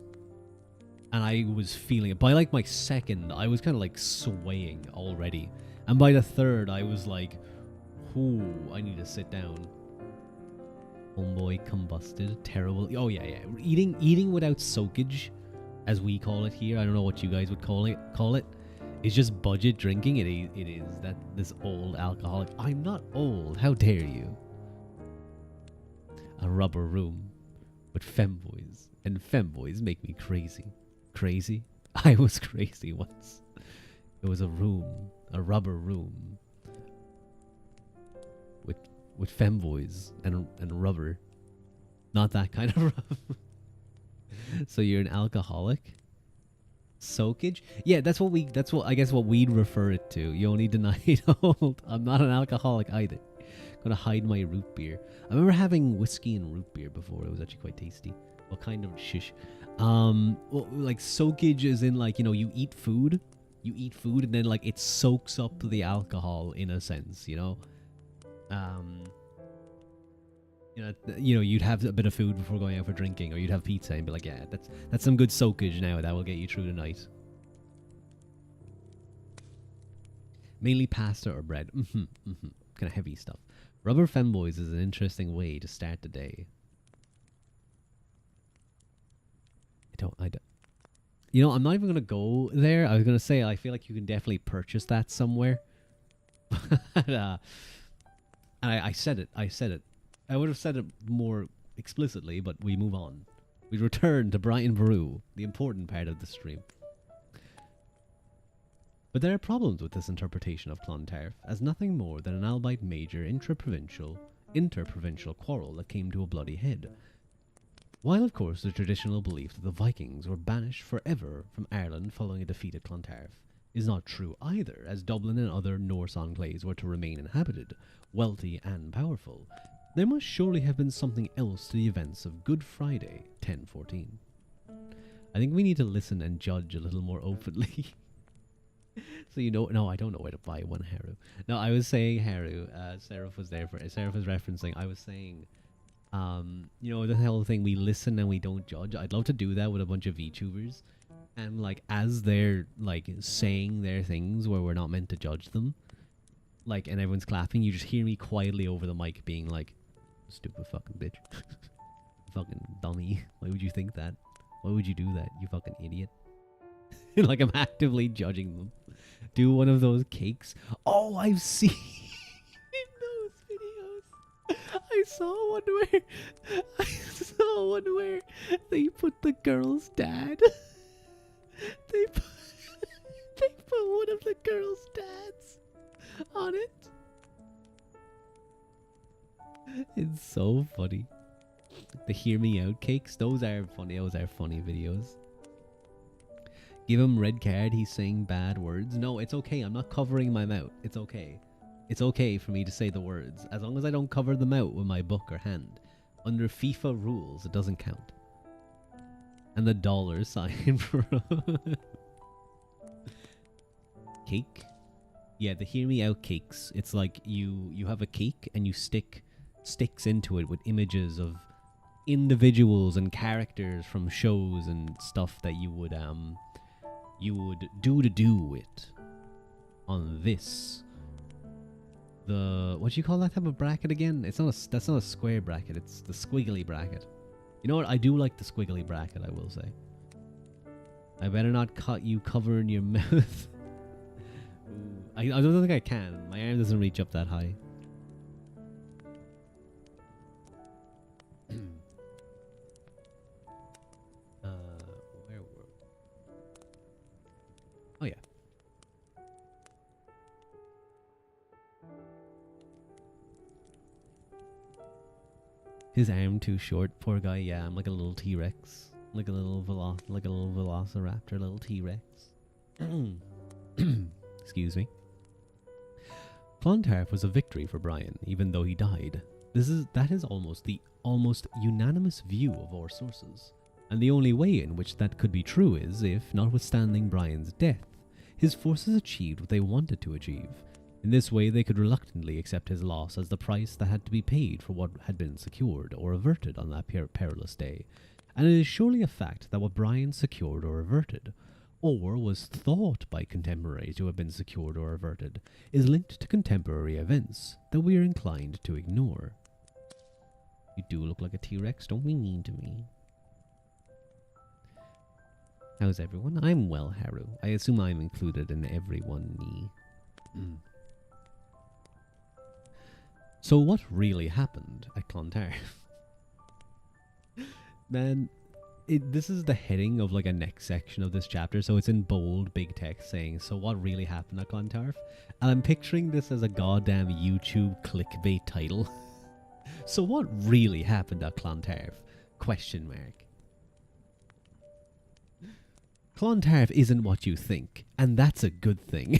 and I was feeling it. By like my second, I was kind of like swaying already. And by the third, I was like, ooh, I need to sit down. Homeboy combusted. Terrible. Oh, yeah. Eating without soakage, as we call it here. I don't know what you guys would call it. It's just budget drinking. It is that this old alcoholic. I'm not old. How dare you? A rubber room with femboys. And femboys make me crazy. Crazy? I was crazy once. It was a rubber room. With femboys and rubber. Not that kind of rubber. So you're an alcoholic? Soakage? Yeah, that's what I guess what we'd refer it to. You only denied old. I'm not an alcoholic either. Gonna hide my root beer. I remember having whiskey and root beer before. It was actually quite tasty. What kind of shish? Well, like soakage is in like, you know, you eat food and then like it soaks up the alcohol in a sense, you know? You know, you'd have a bit of food before going out for drinking, or you'd have pizza and be like, yeah, that's some good soakage now. That will get you through the night. Mainly pasta or bread. Kind of heavy stuff. Rubber femboys is an interesting way to start the day. I don't. You know, I'm not even gonna go there. I was gonna say I feel like you can definitely purchase that somewhere. And I said it. I would have said it more explicitly, but we move on. We return to Brian Boru, the important part of the stream. But there are problems with this interpretation of Clontarf as nothing more than an albeit major interprovincial quarrel that came to a bloody head. While, of course, the traditional belief that the Vikings were banished forever from Ireland following a defeat at Clontarf is not true either, as Dublin and other Norse enclaves were to remain inhabited, wealthy and powerful, there must surely have been something else to the events of Good Friday, 1014. I think we need to listen and judge a little more openly. So no, I don't know where to buy one Haru. No, I was saying Haru. Seraph was there for it. Seraph was referencing. I was saying, the whole thing. We listen and we don't judge. I'd love to do that with a bunch of VTubers, and like as they're like saying their things where we're not meant to judge them, like, and everyone's clapping, you just hear me quietly over the mic being like, "Stupid fucking bitch, fucking dummy. Why would you think that? Why would you do that? You fucking idiot." Like I'm actively judging them. Do one of those cakes. Oh, I've seen those videos. I saw one where they put the girl's dad. they put one of the girl's dads on it. It's so funny. The hear me out cakes. Those are funny. Those are funny videos. Give him red card, he's saying bad words. No, it's okay, I'm not covering my mouth. It's okay. It's okay for me to say the words, as long as I don't cover them out with my book or hand. Under FIFA rules, it doesn't count. And the dollar sign for cake. Yeah, the hear me out cakes. It's like you have a cake and you stick sticks into it with images of individuals and characters from shows and stuff that you would do it on this. What do you call that type of bracket again? That's not a square bracket, it's the squiggly bracket. You know what? I do like the squiggly bracket, I will say. I better not cut you covering your mouth. I don't think I can. My arm doesn't reach up that high. Where were we? Oh yeah. His arm too short, poor guy. Yeah, I'm like a little T-Rex, like a little Velociraptor, little T-Rex. Excuse me. Clontarf was a victory for Brian, even though he died. That is almost the unanimous view of our sources, and the only way in which that could be true is if, notwithstanding Brian's death, his forces achieved what they wanted to achieve. In this way, they could reluctantly accept his loss as the price that had to be paid for what had been secured or averted on that perilous day. And it is surely a fact that what Brian secured or averted, or was thought by contemporaries to have been secured or averted, is linked to contemporary events that we are inclined to ignore. You do look like a T-Rex, don't be mean to me. How's everyone? I'm well, Haru. I assume I'm included in everyone. So what really happened at Clontarf? Man, this is the heading of like a next section of this chapter, so it's in bold, big text saying, so what really happened at Clontarf? And I'm picturing this as a goddamn YouTube clickbait title. So what really happened at Clontarf? Question mark. Clontarf isn't what you think, and that's a good thing.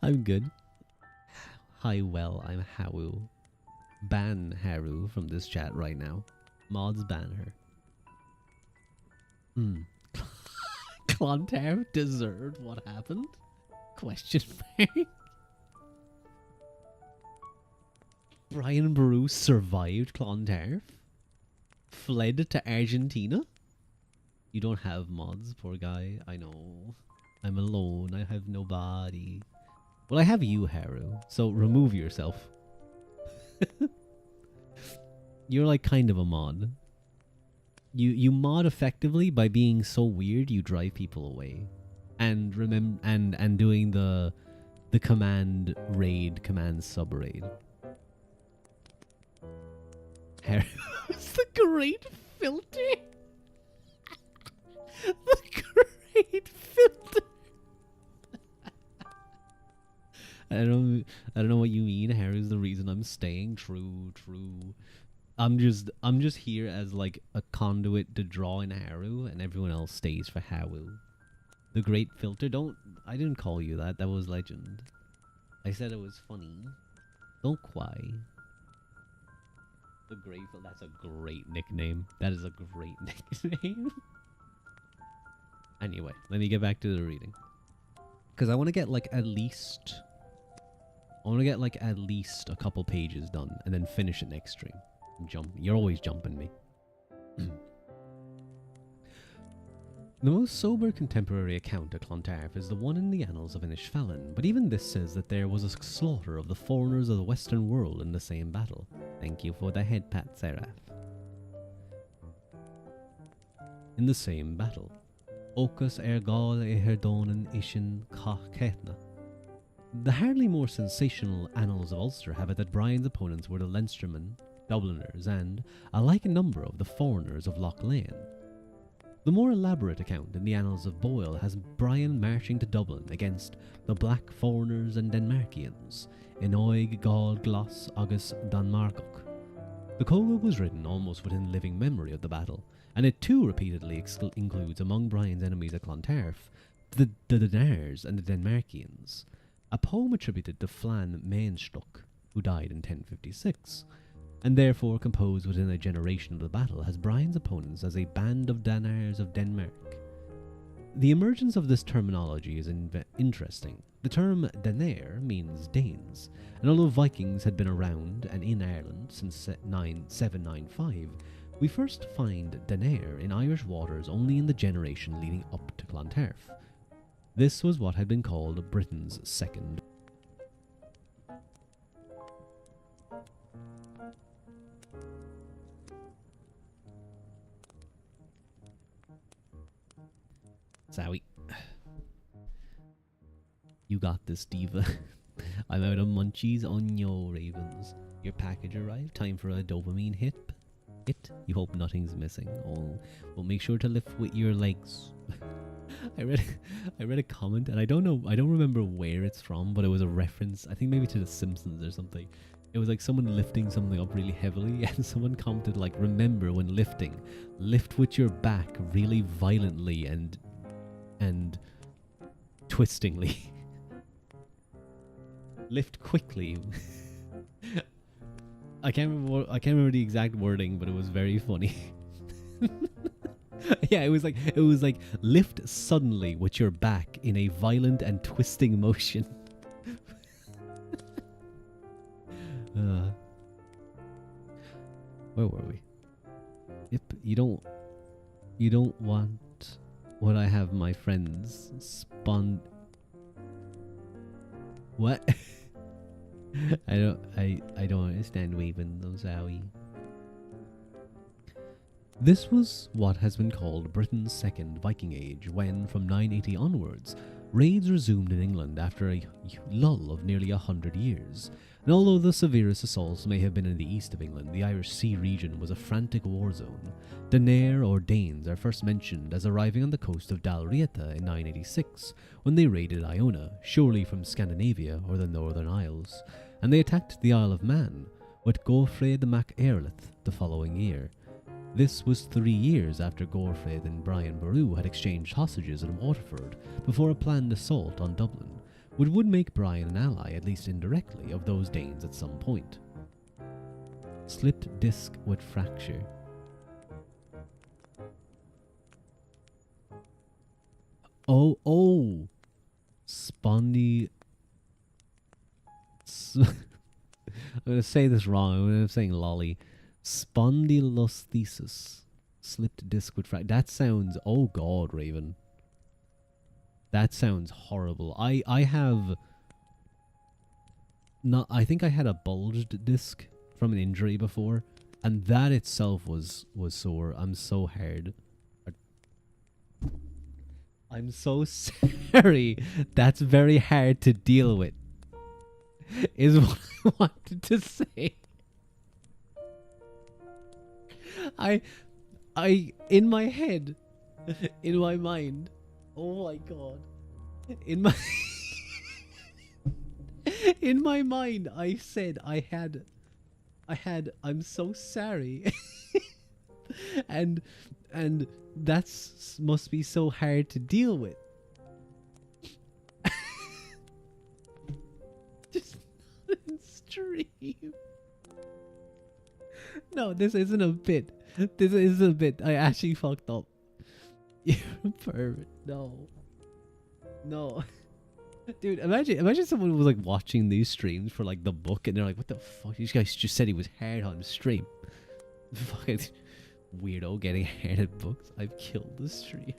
I'm good. Hi, well, I'm Haru. Ban Haru from this chat right now. Mods ban her. Clontarf deserved what happened? Question mark. Brian Boru survived Clontarf? Fled to Argentina? You don't have mods, poor guy. I know. I'm alone. I have nobody. Well, I have you, Haru, so remove yourself. You're like kind of a mod. You mod effectively by being so weird you drive people away. And and doing the command raid, command sub raid. Haru is the great filter. The great filter. I don't know what you mean. Haru's the reason I'm staying. True. I'm just here as like a conduit to draw in Haru, and everyone else stays for Haru. The great filter. I didn't call you that. That was legend. I said it was funny. Don't cry. The Grateful. That's a great nickname. That is a great nickname. Anyway, let me get back to the reading. Because I want to get like at least... I want to get like at least a couple pages done and then finish it next stream. You're always jumping me. The most sober contemporary account of Clontarf is the one in the annals of Inishfallen, but even this says that there was a slaughter of the foreigners of the Western world in the same battle. Thank you for the head pat, Seraph. In the same battle. Ocus ergal eherdonen ishin ketna. The hardly more sensational annals of Ulster have it that Brian's opponents were the Leinstermen, Dubliners, and a like number of the foreigners of Loch Lane. The more elaborate account in the annals of Boyle has Brian marching to Dublin against the black foreigners and Denmarkians, in Oig Gaul Glas Agus Danmarkok. The Cogog was written almost within living memory of the battle, and it too repeatedly includes among Brian's enemies at Clontarf the Denars and the Denmarkians, a poem attributed to Flann Mainstruck, who died in 1056, and therefore composed within a generation of the battle, has Brian's opponents as a band of Danars of Denmark. The emergence of this terminology is interesting. The term Danar means Danes, and although Vikings had been around and in Ireland since 795, we first find Danar in Irish waters only in the generation leading up to Clontarf. This was what had been called Britain's second. Zowie. You got this, Diva. I'm out of munchies on your ravens. Your package arrived. Time for a dopamine hit. You hope nothing's missing. Oh, well, make sure to lift with your legs. I read a comment, and I don't remember where it's from, but it was a reference, I think maybe to The Simpsons or something. It was like someone lifting something up really heavily, and someone commented like, remember when lifting, lift with your back really violently and twistingly. Lift quickly. I can't remember the exact wording, but it was very funny. Yeah, it was like lift suddenly with your back in a violent and twisting motion. Where were we? Yep, you don't want what I have my friends spawn. What? I don't understand waving those owie. This was what has been called Britain's Second Viking Age, when, from 980 onwards, raids resumed in England after a lull of nearly 100 years. And although the severest assaults may have been in the east of England, the Irish Sea region was a frantic war zone. Danar or Danes are first mentioned as arriving on the coast of Dalrieta in 986, when they raided Iona, surely from Scandinavia or the Northern Isles, and they attacked the Isle of Man, with Gorfred mac Airlith the following year. This was 3 years after Gorfred and Brian Boru had exchanged hostages at Waterford before a planned assault on Dublin, which would make Brian an ally, at least indirectly, of those Danes at some point. Slipped disc with fracture. Oh! Spondy... I'm going to say this wrong. I'm going to saying lolly. Spondylolisthesis. Slipped disc with fracture. That sounds... Oh God, Raven. That sounds horrible. I have... Not, I think I had a bulged disc from an injury before, and that itself was sore. I'm so hard. I'm so sorry. That's very hard to deal with, is what I wanted to say. I in my head, in my mind, oh my God, in my mind, I said I had, I'm so sorry. and that's must be so hard to deal with. Just not in stream. No, this isn't a bit. This isn't a bit. I actually fucked up. You're a pervert. No. No. Dude, imagine someone was like watching these streams for like the book and they're like, what the fuck? These guys just said he was hard on stream. Fucking weirdo getting hard at books. I've killed the stream.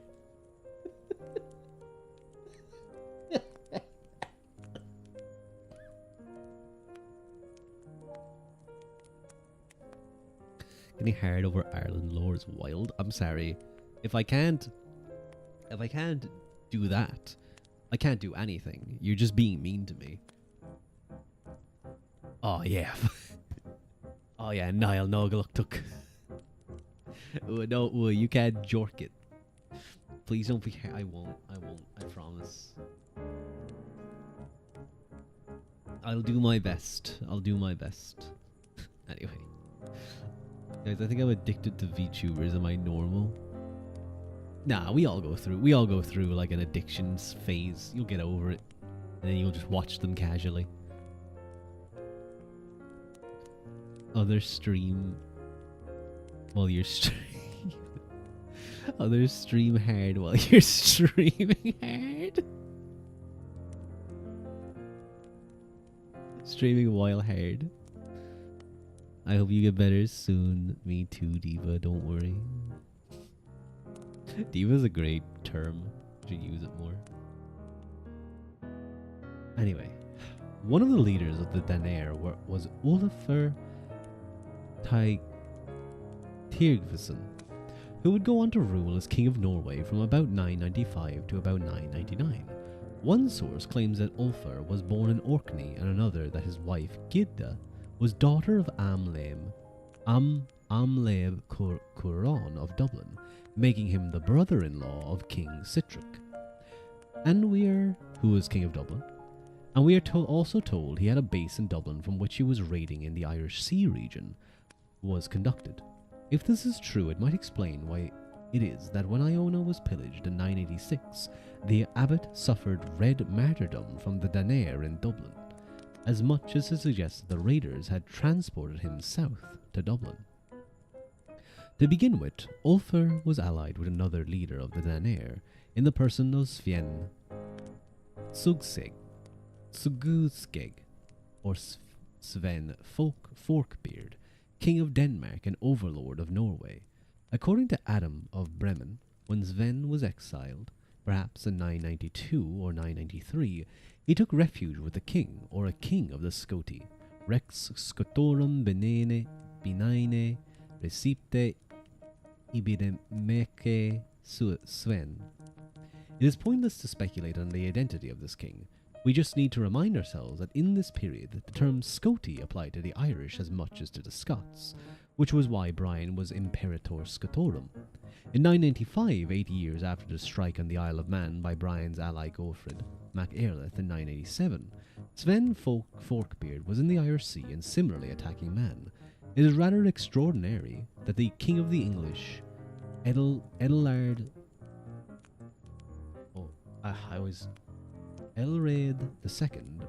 Getting hard over Ireland lore is wild. I'm sorry. If I can't do that, I can't do anything. You're just being mean to me. Oh yeah. Oh yeah, Niall Nogaluk. No, you can't jork it. Please don't be. I won't. I promise. I'll do my best. Anyway. Guys, I think I'm addicted to VTubers. Am I normal? Nah, we all go through like an addictions phase. You'll get over it. And then you'll just watch them casually. Other stream while you're Others stream hard while you're streaming hard. Streaming while hard. I hope you get better soon. Me too, Diva. Don't worry. Diva's a great term. Should use it more. Anyway, one of the leaders of the Daenerr was Olafur Tyrgvason, who would go on to rule as King of Norway from about 995 to about 999. One source claims that Ulfr was born in Orkney and another that his wife Gidda was daughter of Amlaeb Cuaran of Dublin, making him the brother-in-law of King Sitric, who was King of Dublin. And we are also told he had a base in Dublin from which he was raiding in the Irish Sea region was conducted. If this is true, it might explain why it is that when Iona was pillaged in 986, the abbot suffered red martyrdom from the Daenerr in Dublin, as much as to suggest the raiders had transported him south to Dublin. To begin with, Ulfr was allied with another leader of the Daenerr in the person of Sven Sugskeg, or Sven Forkbeard, King of Denmark and Overlord of Norway. According to Adam of Bremen, when Sven was exiled, perhaps in 992 or 993, he took refuge with the king, or a king of the Scoti, Rex Scotorum Binaine Recipte Ibidemeke Sven. It is pointless to speculate on the identity of this king. We just need to remind ourselves that in this period, the term Scoti applied to the Irish as much as to the Scots, which was why Brian was Imperator Scotorum. In 995, 80 years after the strike on the Isle of Man by Brian's ally Gofrid Mac Airlith in 987, Sven Forkbeard was in the Irish Sea and similarly attacking Man. It is rather extraordinary that the King of the English, Edelred II,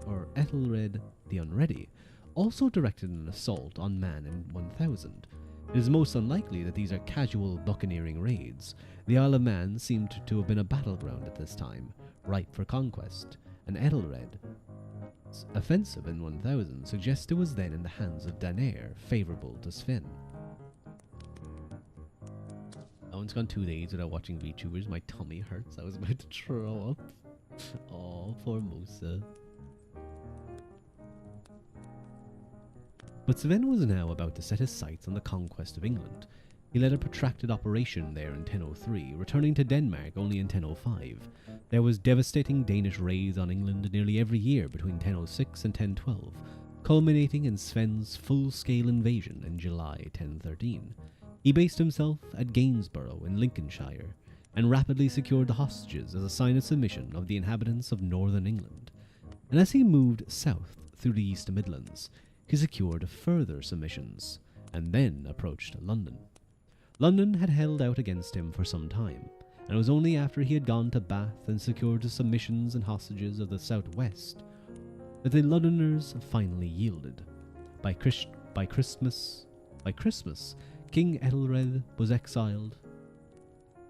or Ethelred the Unready, also directed an assault on Man in 1000. It is most unlikely that these are casual buccaneering raids. The Isle of Man seemed to have been a battleground at this time, ripe for conquest, and Ethelred's offensive in 1000 suggests it was then in the hands of Daenerr, favourable to Sven. No one's gone 2 days without watching VTubers. My tummy hurts. I was about to throw up. Oh, poor Musa. But Sven was now about to set his sights on the conquest of England. He led a protracted operation there in 1003, returning to Denmark only in 1005. There was devastating Danish raids on England nearly every year between 1006 and 1012, culminating in Sven's full-scale invasion in July 1013. He based himself at Gainsborough in Lincolnshire, and rapidly secured the hostages as a sign of submission of the inhabitants of northern England. And as he moved south through the East Midlands, he secured further submissions, and then approached London. London had held out against him for some time, and it was only after he had gone to Bath and secured the submissions and hostages of the southwest that the Londoners finally yielded. By Christmas By Christmas, King Ethelred was exiled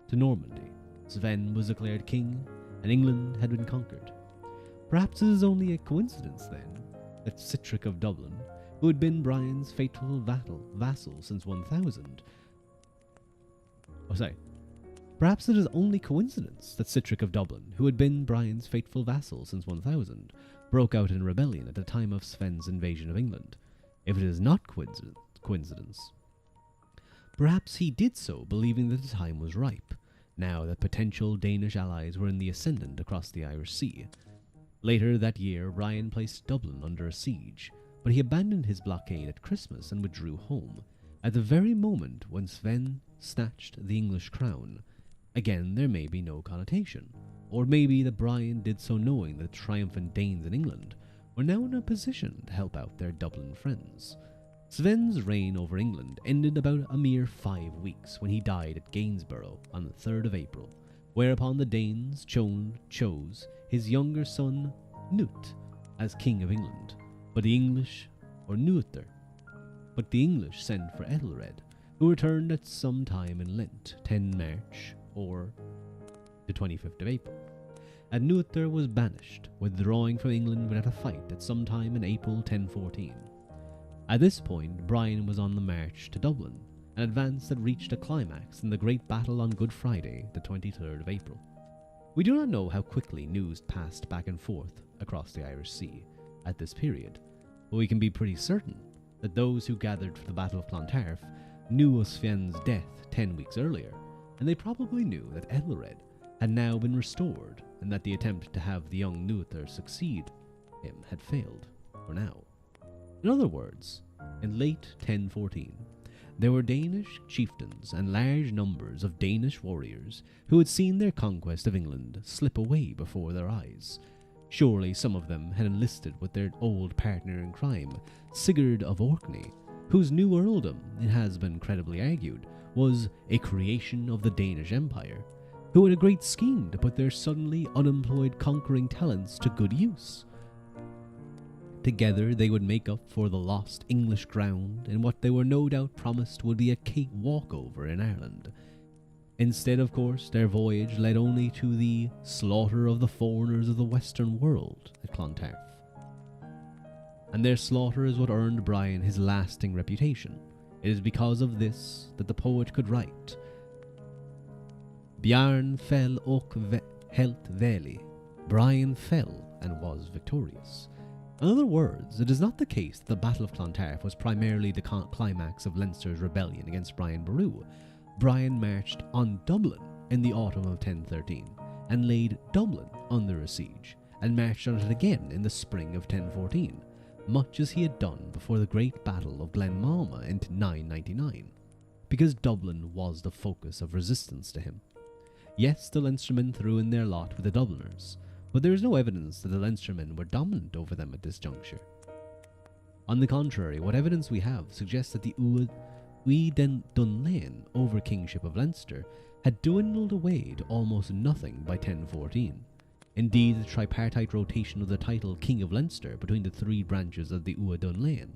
to Normandy. Sven was declared king, and England had been conquered. Perhaps it is only a coincidence, then, that Sihtric of Dublin, who had been Brian's faithful vassal since 1000... Perhaps it is only coincidence that Sihtric of Dublin, who had been Brian's faithful vassal since 1000, broke out in rebellion at the time of Sven's invasion of England. If it is not coincidence, perhaps he did so believing that the time was ripe, now that potential Danish allies were in the ascendant across the Irish Sea. Later that year, Brian placed Dublin under a siege, but he abandoned his blockade at Christmas and withdrew home, at the very moment when Sven snatched the English crown. Again, there may be no connotation, or maybe that Brian did so knowing that the triumphant Danes in England were now in a position to help out their Dublin friends. Sven's reign over England ended about a mere 5 weeks when he died at Gainsborough on the 3rd of April, whereupon the Danes chose his younger son Knut as King of England, but the English sent for Ethelred, who returned at some time in Lent, 10 March, or the 25th of April. And Nuthter was banished, withdrawing from England without a fight at some time in April 1014. At this point, Brian was on the march to Dublin, an advance that reached a climax in the great battle on Good Friday, the 23rd of April. We do not know how quickly news passed back and forth across the Irish Sea at this period, but we can be pretty certain that those who gathered for the Battle of Clontarf knew of Sven's death 10 weeks earlier, and they probably knew that Ethelred had now been restored and that the attempt to have the young Nuthter succeed him had failed, for now. In other words, in late 1014, there were Danish chieftains and large numbers of Danish warriors who had seen their conquest of England slip away before their eyes. Surely some of them had enlisted with their old partner in crime, Sigurd of Orkney, whose new earldom, it has been credibly argued, was a creation of the Danish Empire, who had a great scheme to put their suddenly unemployed conquering talents to good use. Together they would make up for the lost English ground in what they were no doubt promised would be a cake walkover in Ireland. Instead, of course, their voyage led only to the slaughter of the foreigners of the Western world at Clontarf. And their slaughter is what earned Brian his lasting reputation. It is because of this that the poet could write, Bjarn fell och helt veli. Brian fell and was victorious. In other words, it is not the case that the Battle of Clontarf was primarily the climax of Leinster's rebellion against Brian Boru. Brian marched on Dublin in the autumn of 1013 and laid Dublin under a siege, and marched on it again in the spring of 1014, much as he had done before the great Battle of Glenmalma in 999, because Dublin was the focus of resistance to him. Yes, the Leinstermen threw in their lot with the Dubliners, but there is no evidence that the Leinstermen were dominant over them at this juncture. On the contrary, what evidence we have suggests that the Dunlain over kingship of Leinster had dwindled away to almost nothing by 1014. Indeed, the tripartite rotation of the title King of Leinster between the three branches of the Dunlain,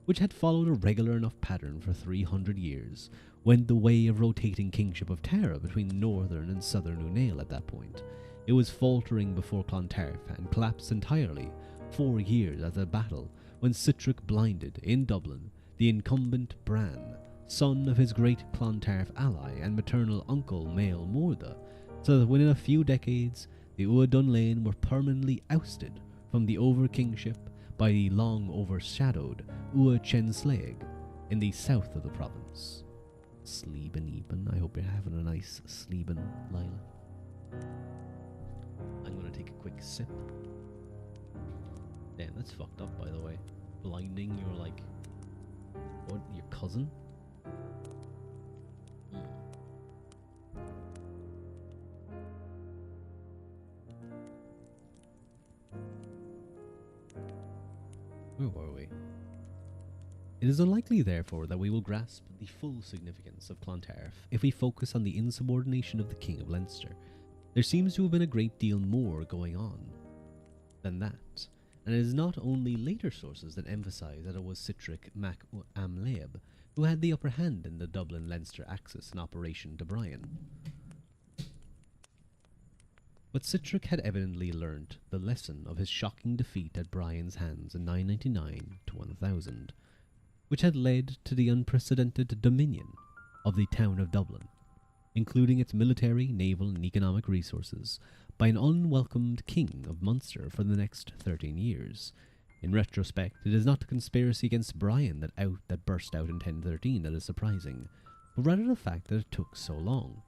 which had followed a regular enough pattern for 300 years, went the way of rotating kingship of Tara between northern and southern Unail at that point. It was faltering before Clontarf and collapsed entirely 4 years after the battle when Sihtric blinded, in Dublin, the incumbent Bran, son of his great Clontarf ally and maternal uncle Mael Morda, so that within a few decades the Dunlain were permanently ousted from the over-kingship by the long overshadowed Chenslaig in the south of the province. Sleeben Eben, I hope you're having a nice Sleeben, Lila. I'm gonna take a quick sip. Damn, that's fucked up, by the way. Blinding your, like, what, your cousin? Where were we? It is unlikely, therefore, that we will grasp the full significance of Clontarf if we focus on the insubordination of the King of Leinster. There seems to have been a great deal more going on than that, and it is not only later sources that emphasize that it was Sihtric mac Amlaeb who had the upper hand in the Dublin-Leinster axis in Operation de Brian. But Sitrick had evidently learnt the lesson of his shocking defeat at Brian's hands in 999 to 1000, which had led to the unprecedented dominion of the town of Dublin, including its military, naval, and economic resources, by an unwelcomed king of Munster for the next 13 years. In retrospect, it is not the conspiracy against Brian that burst out in 1013 that is surprising, but rather the fact that it took so long.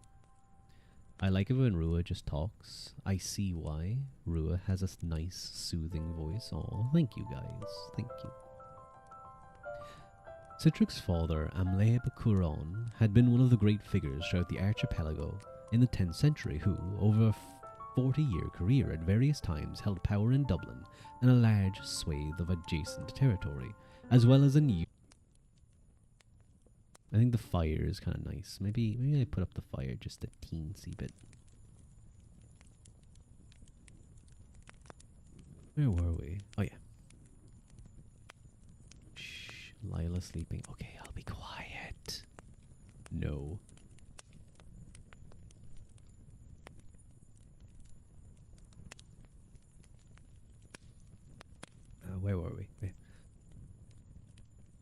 I like it when Ruadh just talks. I see why. Ruadh has a nice, soothing voice. Oh, thank you guys. Thank you. Sitrick's father, Amleb Cuaran, had been one of the great figures throughout the archipelago in the 10th century who, over a 40-year career at various times, held power in Dublin and a large swathe of adjacent territory, as well as in... I think the fire is kind of nice. Maybe I put up the fire just a teensy bit. Where were we? Oh yeah. Shh, Lila sleeping. Okay, I'll be quiet. No. Where were we? Yeah.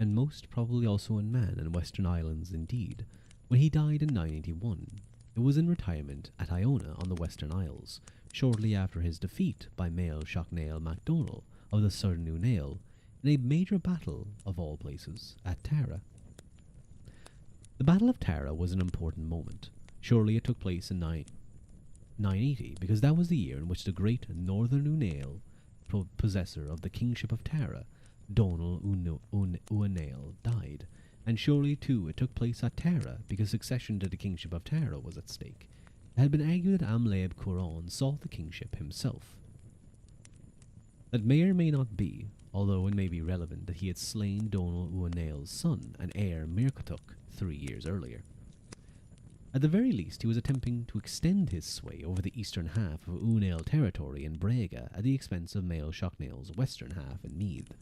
And most probably also in Man and Western Islands indeed, when he died in 981. It was in retirement at Iona on the Western Isles, shortly after his defeat by Mael Shocknail MacDonald of the Southern New Nail in a major battle, of all places, at Tara. The Battle of Tara was an important moment. Surely it took place in 980, because that was the year in which the great Northern New Nail, possessor of the kingship of Tara, Donal Uanail, died, and surely too it took place at Tara because succession to the kingship of Tara was at stake. It had been argued that Amleb Cuaran sought the kingship himself. That may or may not be, although it may be relevant that he had slain Donal Uanail's son and heir Mirkatug 3 years earlier. At the very least, he was attempting to extend his sway over the eastern half of Unail territory in Brega at the expense of Mael Shocknail's western half in Meath.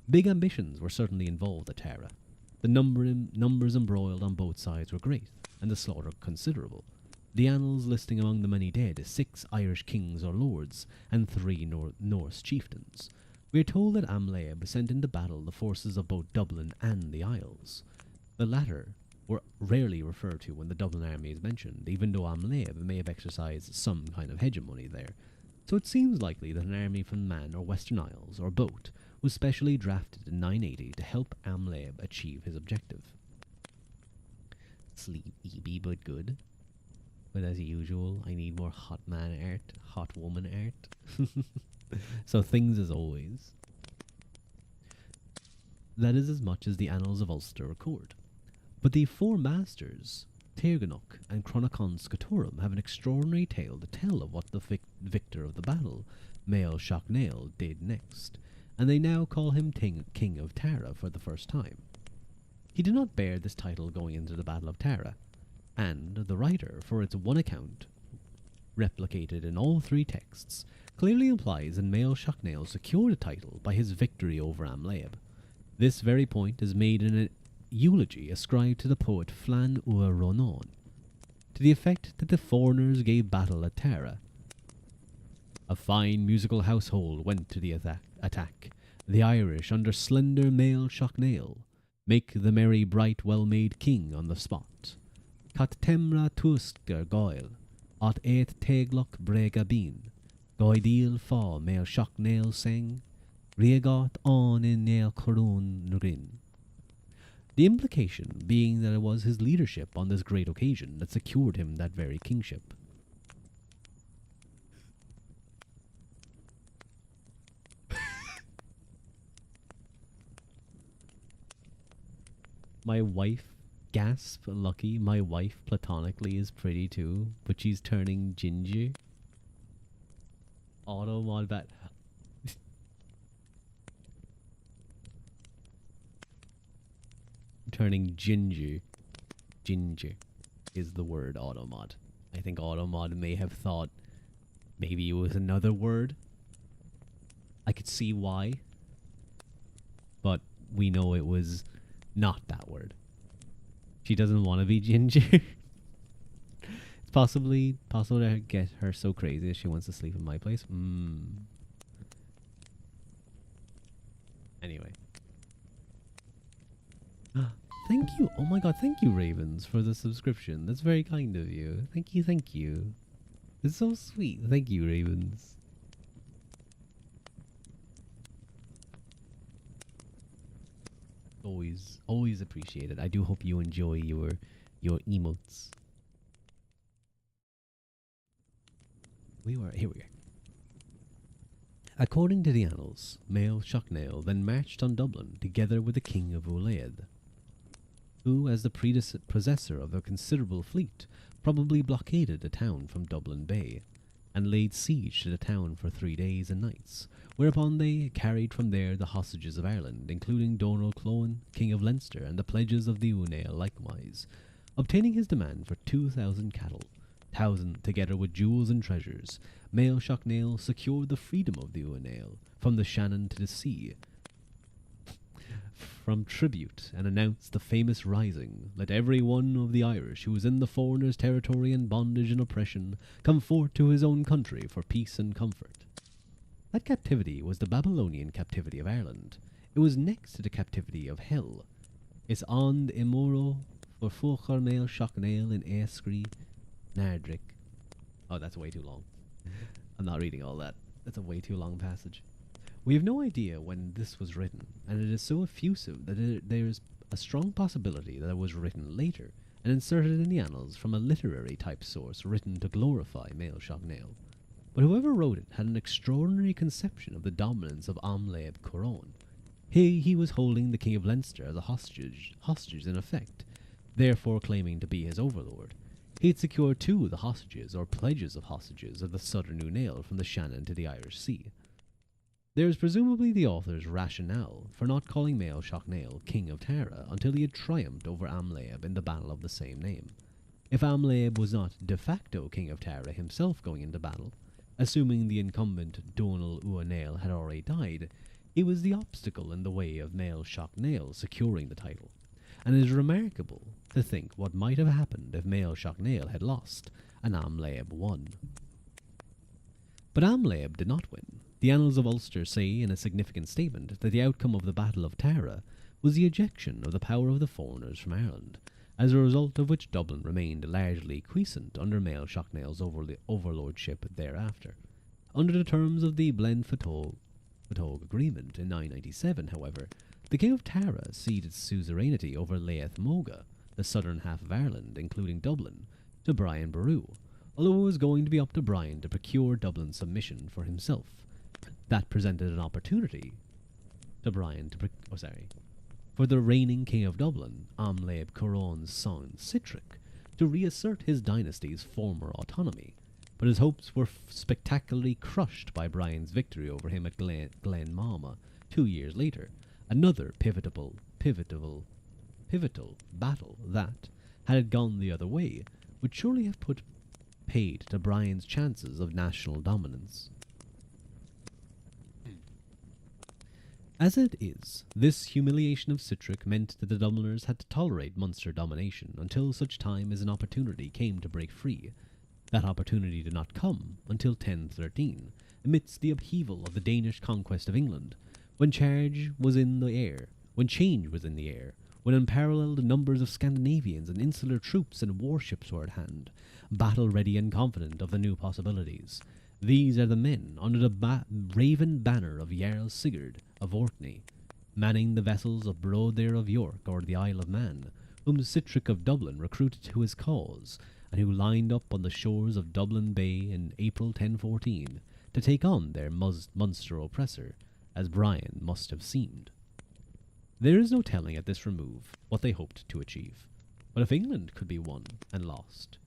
Big ambitions were certainly involved at Tara. The numbers embroiled on both sides were great, and the slaughter considerable. The annals listing among the many dead 6 Irish kings or lords, and 3 Norse chieftains. We are told that Amleb sent into battle the forces of both Dublin and the Isles. The latter were rarely referred to when the Dublin army is mentioned, even though Amleb may have exercised some kind of hegemony there. So it seems likely that an army from Man or Western Isles, or both, was specially drafted in 980 to help Amleb achieve his objective. Sleepy but good. But as usual, I need more hot man art, hot woman art. So things as always. That is as much as the annals of Ulster record. But the 4 masters, Tirganuk and Chronicon Scotorum, have an extraordinary tale to tell of what the victor of the battle, Mael Shocknail, did next, and they now call him King of Tara for the first time. He did not bear this title going into the Battle of Tara, and the writer, for its one account, replicated in all 3 texts, clearly implies that Mael Shocknail secured the title by his victory over Amleb. This very point is made in a eulogy ascribed to the poet Flann Ua Ronan, to the effect that the foreigners gave battle at Tara. A fine musical household went to the attack. The Irish, under slender Mael Shocknail, make the merry, bright, well-made king on the spot. Cat temra tusker goil, at eight teglock brega bin, goidil fa Mael Shocknail sang, regat on in nail corun nugrin. The implication being that it was his leadership on this great occasion that secured him that very kingship. My wife, gasp, lucky, my wife platonically is pretty too, but she's turning ginger. Auto mod bat. Turning ginger. Ginger is the word automod. I think automod may have thought maybe it was another word. I could see why. But we know it was not that word. She doesn't want to be ginger. It's possible to get her so crazy that she wants to sleep in my place. Anyway. Thank you. Oh my god, thank you, Ravens, for the subscription. That's very kind of you. Thank you, thank you. It's so sweet. Thank you, Ravens. Always appreciated. I do hope you enjoy your emotes. Here we are. According to the annals, Mael Shocknail then marched on Dublin together with the King of Ruadh, who, as the possessor of a considerable fleet, probably blockaded the town from Dublin Bay, and laid siege to the town for 3 days and nights, whereupon they carried from there the hostages of Ireland, including Donald Clohan, King of Leinster, and the pledges of the Unail likewise, obtaining his demand for 2,000 cattle, 1,000 together with jewels and treasures. Mael Shocknail secured the freedom of the Unail from the Shannon to the sea, from tribute, and announced the famous rising, "Let every one of the Irish who is in the foreigner's territory in bondage and oppression come forth to his own country for peace and comfort." That captivity was the Babylonian captivity of Ireland. It was next to the captivity of Hell. It's on the Imoro for Fuchar Mael Shocknail in Aescree Nardrick. Oh, that's way too long. I'm not reading all that. That's a way too long passage. We have no idea when this was written, and it is so effusive that there is a strong possibility that it was written later and inserted in the annals from a literary type source written to glorify Mael Shocknail. But whoever wrote it had an extraordinary conception of the dominance of Amlaeb Cuaran. He was holding the King of Leinster as a hostage in effect, therefore claiming to be his overlord. He had secured 2 of the hostages, or pledges of hostages, of the southern Unail from the Shannon to the Irish Sea. There is presumably the author's rationale for not calling Mael Shocknail King of Tara until he had triumphed over Amlaeb in the battle of the same name. If Amlaeb was not de facto King of Tara himself going into battle, assuming the incumbent Donal Uanail had already died, he was the obstacle in the way of Mael Shocknail securing the title, and it is remarkable to think what might have happened if Mael Shocknail had lost and Amlaeb won. But Amlaeb did not win. The Annals of Ulster say in a significant statement that the outcome of the Battle of Tara was the ejection of the power of the foreigners from Ireland, as a result of which Dublin remained largely quiescent under Mael Shocknail's overlordship thereafter. Under the terms of the Blen Fatog Agreement in 997, however, the King of Tara ceded suzerainty over Leath Moga, the southern half of Ireland, including Dublin, to Brian Boru, although it was going to be up to Brian to procure Dublin's submission for himself. That presented an opportunity to Brian for the reigning King of Dublin, Amlaeb Cuaran's son Sitric, to reassert his dynasty's former autonomy, but his hopes were spectacularly crushed by Brian's victory over him at Glen Mama 2 years later, another pivotal battle that, had it gone the other way, would surely have put paid to Brian's chances of national dominance. As it is, this humiliation of Sitric meant that the Dubliners had to tolerate Munster domination until such time as an opportunity came to break free. That opportunity did not come until 1013, amidst the upheaval of the Danish conquest of England, when change was in the air, when unparalleled numbers of Scandinavians and insular troops and warships were at hand, battle-ready and confident of the new possibilities. These are the men under the raven banner of Jarl Sigurd of Orkney, manning the vessels of Broder of York or the Isle of Man, whom Sitric of Dublin recruited to his cause, and who lined up on the shores of Dublin Bay in April 1014 to take on their Munster oppressor, as Brian must have seemed. There is no telling at this remove what they hoped to achieve, but if England could be won and lost,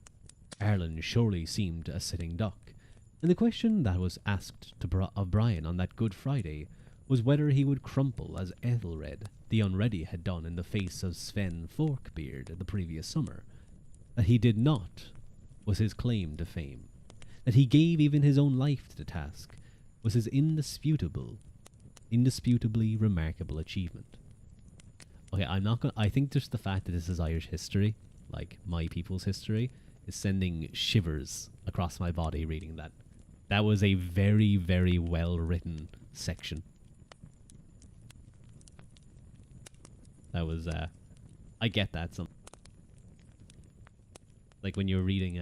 Ireland surely seemed a sitting duck, and the question that was asked of Brian on that Good Friday was whether he would crumple as Ethelred the Unready had done in the face of Sven Forkbeard the previous summer. That he did not was his claim to fame. That he gave even his own life to the task was his indisputably remarkable achievement. Okay, I'm not gonna. I think just the fact that this is Irish history, like my people's history, is sending shivers across my body reading that. That was a very, very well written section. That was. I get that. Some like when you're reading.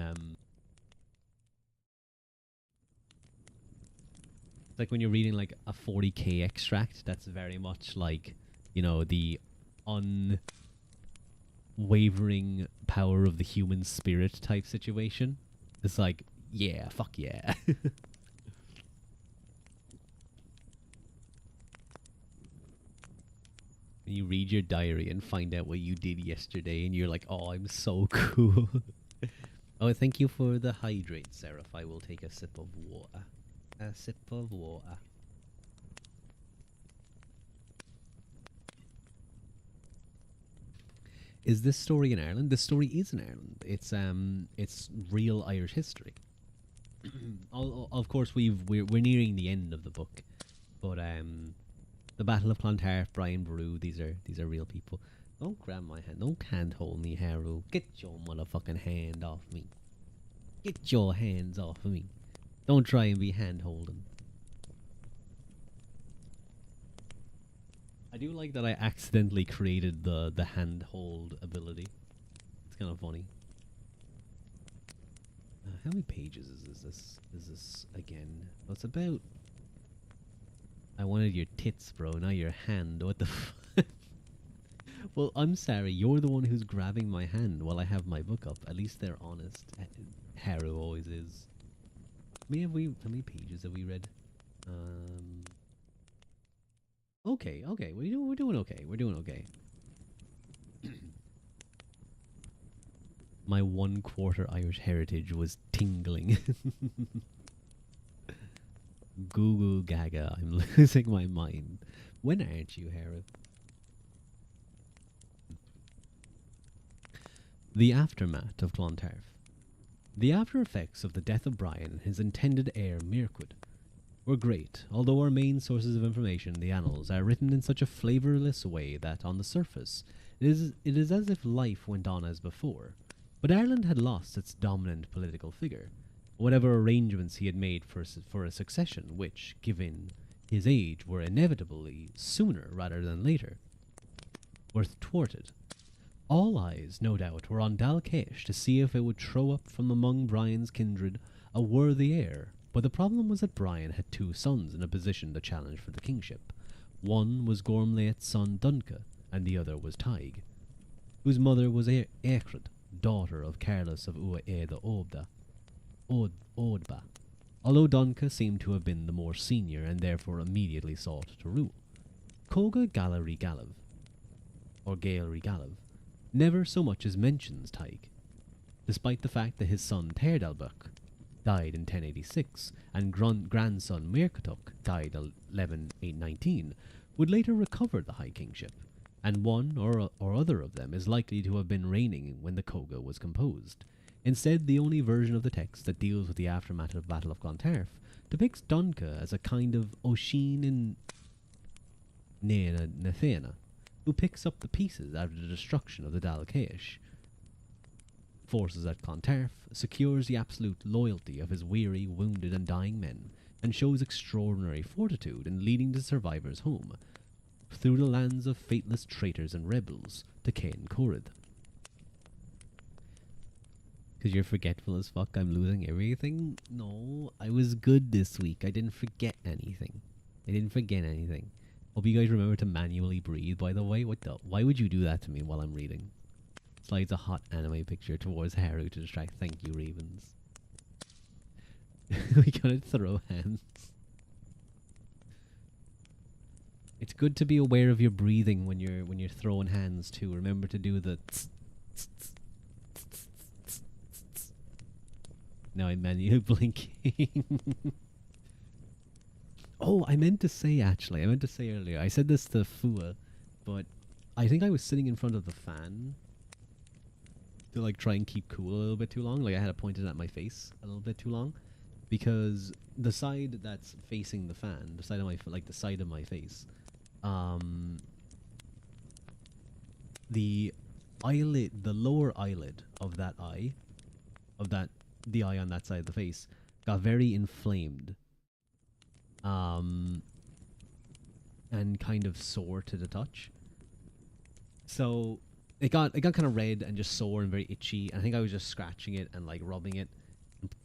Like when you're reading like a 40k extract. That's very much like, the unwavering power of the human spirit type situation. It's like, yeah, fuck yeah. You read your diary and find out what you did yesterday, and you're like, oh, I'm so cool. Oh, thank you for the hydrate, Seraph. I will take a sip of water. A sip of water. Is this story in Ireland? This story is in Ireland. It's real Irish history. Of course, we're nearing the end of the book, but the Battle of Clontarf, Brian Boru, these are real people. Don't grab my hand. Don't handhold me, Haru. Get your motherfucking hand off me. Get your hands off of me. Don't try and be hand-holding. I do like that I accidentally created the hand-hold ability. It's kind of funny. How many pages is this again? Well, it's about... I wanted your tits, bro, not your hand. What the f... Well, I'm sorry. You're the one who's grabbing my hand while I have my book up. At least they're honest. Haru always is. How many pages have we read? Okay. We're doing okay. We're doing okay. My 1/4 Irish heritage was tingling. Goo goo gaga, I'm losing my mind. When aren't you, Haru? The aftermath of Clontarf. The after effects of the death of Brian and his intended heir Mirkwood were great, although our main sources of information, the annals, are written in such a flavourless way that, on the surface, it is as if life went on as before. But Ireland had lost its dominant political figure. Whatever arrangements he had made for a succession, which, given his age, were inevitably sooner rather than later, were thwarted. All eyes, no doubt, were on Dalkesh to see if it would throw up from among Brian's kindred a worthy heir, but the problem was that Brian had 2 sons in a position to challenge for the kingship. One was Gormlaith's son Dunca, and the other was Tig, whose mother was Eachred, daughter of Carlos of Ua the Odba, although Dunca seemed to have been the more senior and therefore immediately sought to rule. Coga Gallery Galav, or Gaelry Galav, never so much as mentions Tig, despite the fact that his son Terdalbach died in 1086 and grandson Mirkatuk died 1119, would later recover the high kingship, and one or other of them is likely to have been reigning when the Coga was composed. Instead, the only version of the text that deals with the aftermath of the Battle of Clontarf depicts Dunca as a kind of Oisin in Nena Nathena, who picks up the pieces after the destruction of the Dalkesh forces at Clontarf, secures the absolute loyalty of his weary, wounded and dying men, and shows extraordinary fortitude in leading the survivors home, through the lands of fateless traitors and rebels, to Cain Corrid. Because you're forgetful as fuck, I'm losing everything? No, I was good this week. I didn't forget anything. Hope you guys remember to manually breathe, by the way. Why would you do that to me while I'm reading? Slides a hot anime picture towards Haru to distract. Thank you, Ravens. We gotta throw hands. It's good to be aware of your breathing when you're throwing hands too. Remember to do the tss, tss, tss, tss, tss, tss, tss. Now I'm manually blinking. Oh, I meant to say earlier, I said this to Fua, but I think I was sitting in front of the fan to like try and keep cool a little bit too long. Like I had it pointed at my face a little bit too long, because the side that's facing the fan, the side of my face, the eyelid, the lower eyelid of that eye, the eye on that side of the face, got very inflamed, and kind of sore to the touch. So it got kind of red and just sore and very itchy. And I think I was just scratching it and like rubbing it,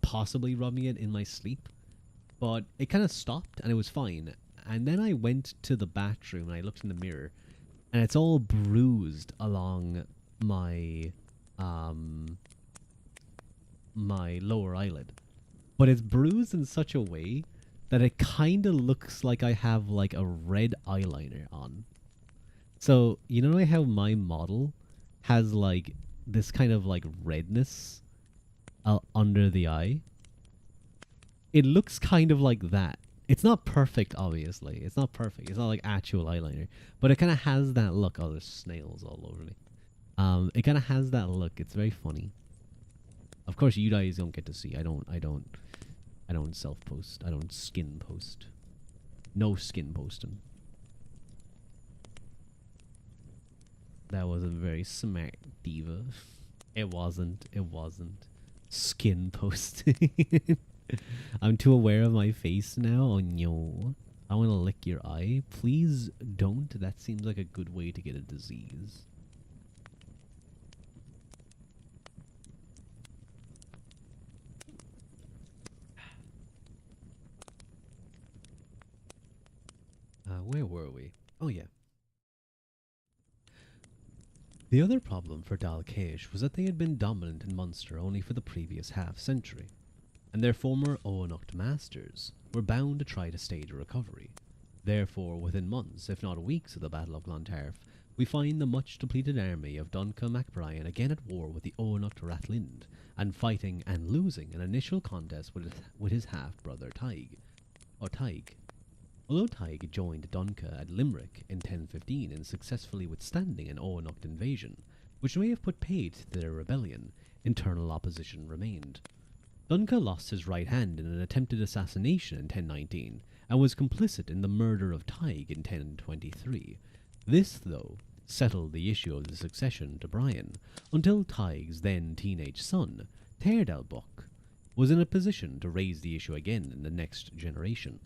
possibly rubbing it in my sleep. But it kind of stopped and it was fine. And then I went to the bathroom and I looked in the mirror, and it's all bruised along my my lower eyelid. But it's bruised in such a way that it kind of looks like I have like a red eyeliner on. So, you know how my model has like this kind of like redness under the eye? It looks kind of like that. It's not perfect, obviously. It's not perfect. It's not like actual eyeliner. But it kind of has that look. Oh, there's snails all over me. It kind of has that look. It's very funny. Of course, you guys don't get to see. I don't self-post. I don't skin post. No skin posting. That was a very smart diva. It wasn't. Skin posting. I'm too aware of my face now. Oh no. I want to lick your eye. Please don't. That seems like a good way to get a disease. Where were we? Oh yeah. The other problem for Dalcaish was that they had been dominant in Munster only for the previous half-century, and their former Oanocht masters were bound to try to stage a recovery. Therefore, within months, if not weeks of the Battle of Clontarf, we find the much-depleted army of Doncha MacBrien again at war with the Oanocht Rathlind, and fighting and losing an initial contest with his half-brother Taig. Although Taig joined Doncha at Limerick in 1015 in successfully withstanding an Oanocht invasion, which may have put paid to their rebellion, internal opposition remained. Doncha lost his right hand in an attempted assassination in 1019, and was complicit in the murder of Taig in 1023. This, though, settled the issue of the succession to Brian, until Taig's then teenage son, Teardalbuch, was in a position to raise the issue again in the next generation.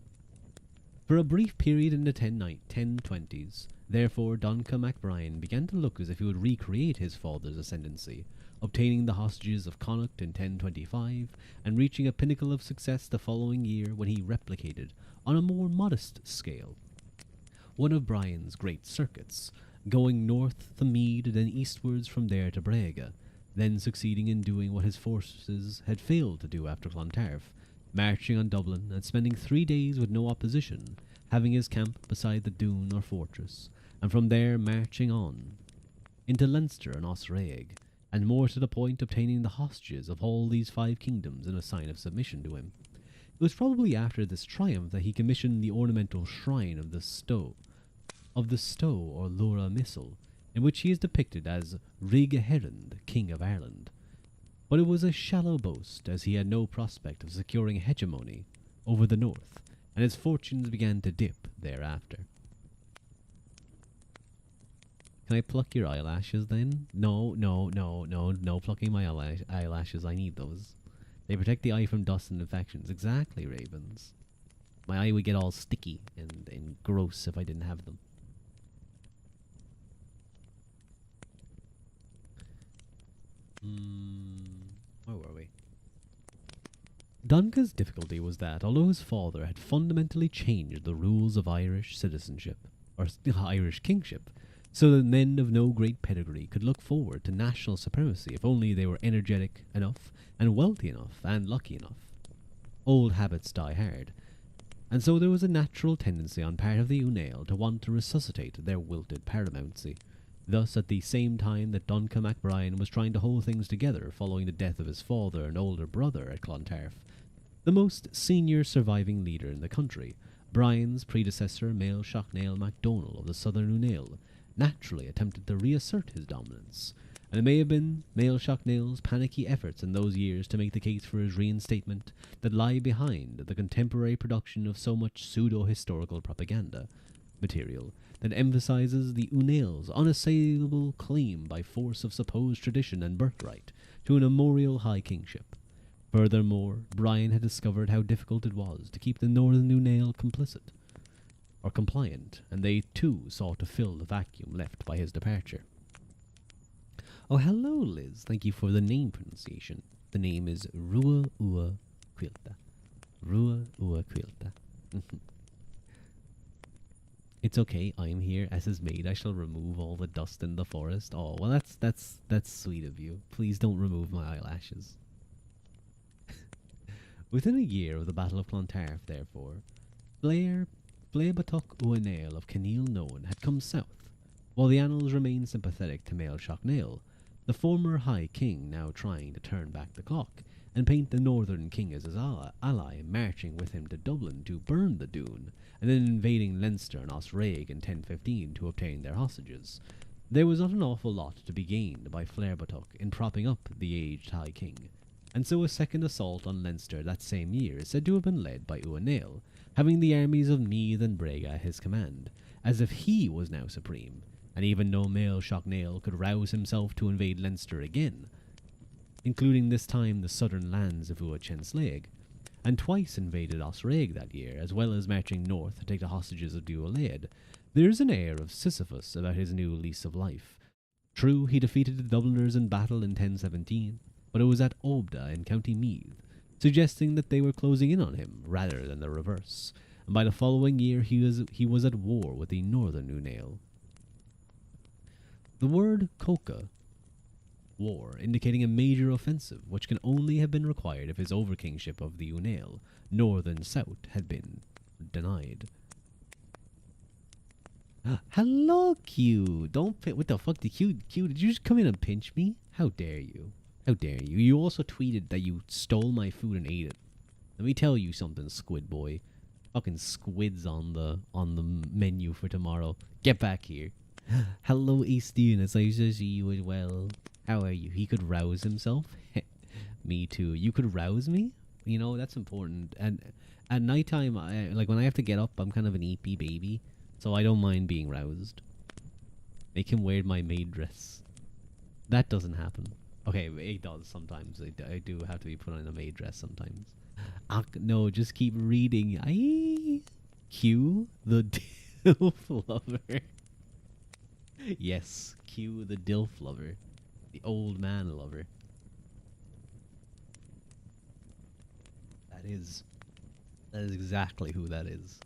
For a brief period in the 1020s, therefore, Doncha MacBrien began to look as if he would recreate his father's ascendancy, obtaining the hostages of Connacht in 1025, and reaching a pinnacle of success the following year when he replicated, on a more modest scale, one of Brian's great circuits, going north the Mead and then eastwards from there to Brega, then succeeding in doing what his forces had failed to do after Clontarf, marching on Dublin and spending 3 days with no opposition, having his camp beside the dune or fortress, and from there marching on into Leinster and Osraig, and more to the point obtaining the hostages of all these 5 kingdoms in a sign of submission to him. It was probably after this triumph that he commissioned the ornamental shrine of the Stow or Lura Missal, in which he is depicted as Rig Herand, King of Ireland. But it was a shallow boast, as he had no prospect of securing hegemony over the north, and his fortunes began to dip thereafter. Can I pluck your eyelashes then? No plucking my eyelashes. I need those. They protect the eye from dust and infections. Exactly, Ravens. My eye would get all sticky and gross if I didn't have them. Where were we? Doncha's difficulty was that, although his father had fundamentally changed the rules of Irish citizenship, or Irish kingship, so that men of no great pedigree could look forward to national supremacy if only they were energetic enough, and wealthy enough, and lucky enough. Old habits die hard, and so there was a natural tendency on part of the Unail to want to resuscitate their wilted paramountcy. Thus, at the same time that Doncha MacBrien was trying to hold things together following the death of his father and older brother at Clontarf, the most senior surviving leader in the country, Brian's predecessor, Mael Shocknail MacDonald of the Southern Unail, naturally attempted to reassert his dominance, and it may have been Mael Shocknail's panicky efforts in those years to make the case for his reinstatement that lie behind the contemporary production of so much pseudo-historical propaganda material that emphasizes the Unail's unassailable claim by force of supposed tradition and birthright to an immemorial high kingship. Furthermore, Brian had discovered how difficult it was to keep the Northern Unail complicit or compliant, and they too sought to fill the vacuum left by his departure. Oh, hello, Liz. Thank you for the name pronunciation. The name is Rua Ua Quilta. Rua Ua Quilta. It's okay, I'm here. As his maid, I shall remove all the dust in the forest. Oh, well, that's sweet of you. Please don't remove my eyelashes. Within a year of the Battle of Clontarf, therefore, Blaebatuk Uanail of Kinneal Known had come south, while the annals remained sympathetic to Mael Shocknail, the former High King now trying to turn back the clock and paint the Northern King as his ally, marching with him to Dublin to burn the Dune, and then invading Leinster and Osraig in 1015 to obtain their hostages. There was not an awful lot to be gained by Blaebatuk in propping up the aged High King, and so a second assault on Leinster that same year is said to have been led by Uanail, having the armies of Meath and Brega at his command, as if he was now supreme, and even though Mael Shocknail could rouse himself to invade Leinster again, including this time the southern lands of Uachensleig, and twice invaded Osraig that year, as well as marching north to take the hostages of Dualaid, there is an air of Sisyphus about his new lease of life. True, he defeated the Dubliners in battle in 1017, but it was at Obda in County Meath, suggesting that they were closing in on him rather than the reverse, and by the following year he was at war with the Northern Unail. The word Coca, war, indicating a major offensive, which can only have been required if his overkingship of the Unail, Northern South, had been denied. Hello, Q. What the fuck did Q? Did you just come in and pinch me? How dare you? How dare you? You also tweeted that you stole my food and ate it. Let me tell you something, Squid Boy. Fucking squids on the menu for tomorrow. Get back here. Hello, Easton. It's nice to see you as well. How are you? He could rouse himself. Me too. You could rouse me? You know, that's important. And at nighttime, like when I have to get up, I'm kind of an eepy baby. So I don't mind being roused. Make him wear my maid dress. That doesn't happen. Okay, it does sometimes. I do have to be put on a maid dress sometimes. No, just keep reading. Q, the DILF lover. Yes, Q, the DILF lover. The old man lover. That is exactly who that is.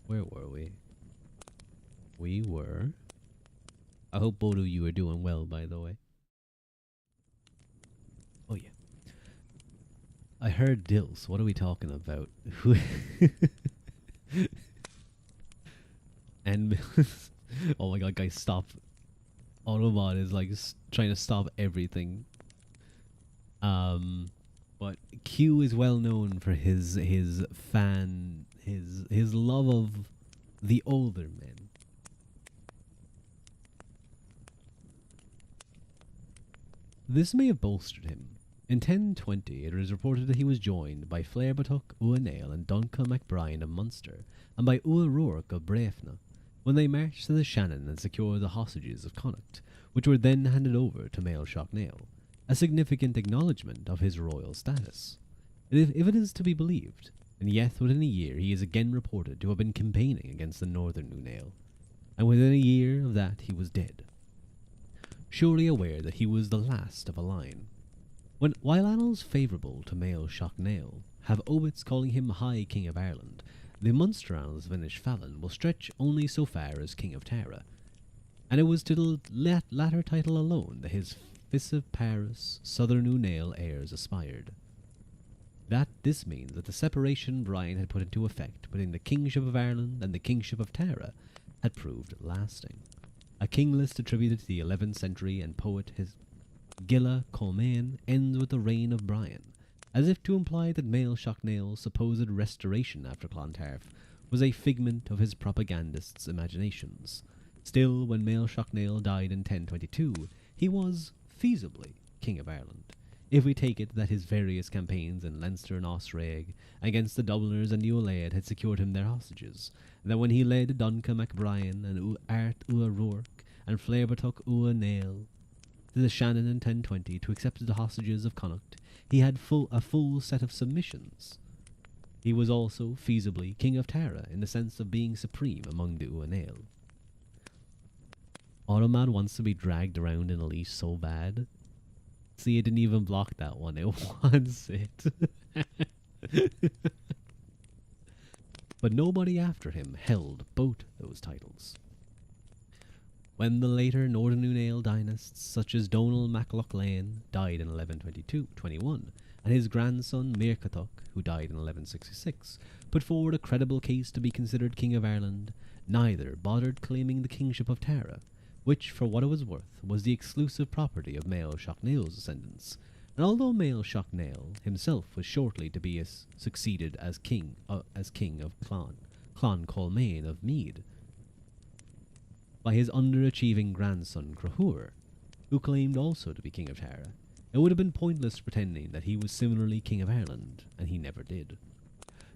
Where were we? We were... I hope both of you are doing well, by the way. Oh, yeah. I heard Dills. What are we talking about? And... oh my god, guys, stop. Autobot is, like, trying to stop everything. But Q is well known for his love of the older men. This may have bolstered him. In 1020, it was reported that he was joined by Blaebatuk Uanail and Doncha MacBrien of Munster, and by Ua Rourke of Breifne, when they marched to the Shannon and secured the hostages of Connacht, which were then handed over to Mael Shocknail, a significant acknowledgement of his royal status. If it is to be believed, and yet within a year he is again reported to have been campaigning against the Northern Unail, and within a year of that he was dead. Surely aware that he was the last of a line. While annals favourable to Mael Shocknail have obits calling him High King of Ireland, the Munster annals of Inish Fallon will stretch only so far as King of Tara, and it was to the latter title alone that his Fissive Paris, Southern Unail heirs aspired. This means that the separation Brian had put into effect between the Kingship of Ireland and the Kingship of Tara had proved lasting. A king list attributed to the 11th century and poet his Gilla Colmain ends with the reign of Brian, as if to imply that Mael Shocknail's supposed restoration after Clontarf was a figment of his propagandist's imaginations. Still, when Mael Shocknail died in 1022, he was, feasibly, King of Ireland. If we take it that his various campaigns in Leinster and Osraig against the Dubliners and the Ulaid had secured him their hostages, and that when he led Doncha MacBrien and Art Ua Rourke and Flairbatuk Ua Nail to the Shannon in 1020 to accept the hostages of Connacht, he had a full set of submissions. He was also, feasibly, King of Tara in the sense of being supreme among the Ua Nail. Automad wants to be dragged around in a leash so bad. See, it didn't even block that one. It wants it. But nobody after him held both those titles. When the later Northern Unail dynasts, such as Donal MacLachlan, died in 1121, and his grandson Mircatuk, who died in 1166, put forward a credible case to be considered King of Ireland, neither bothered claiming the kingship of Tara, which, for what it was worth, was the exclusive property of Mael Shocknail's descendants. And although Mael Shocknail himself was shortly to be succeeded as king of Clon Colmain of Mead, by his underachieving grandson Crahur, who claimed also to be King of Tara, it would have been pointless pretending that he was similarly King of Ireland, and he never did.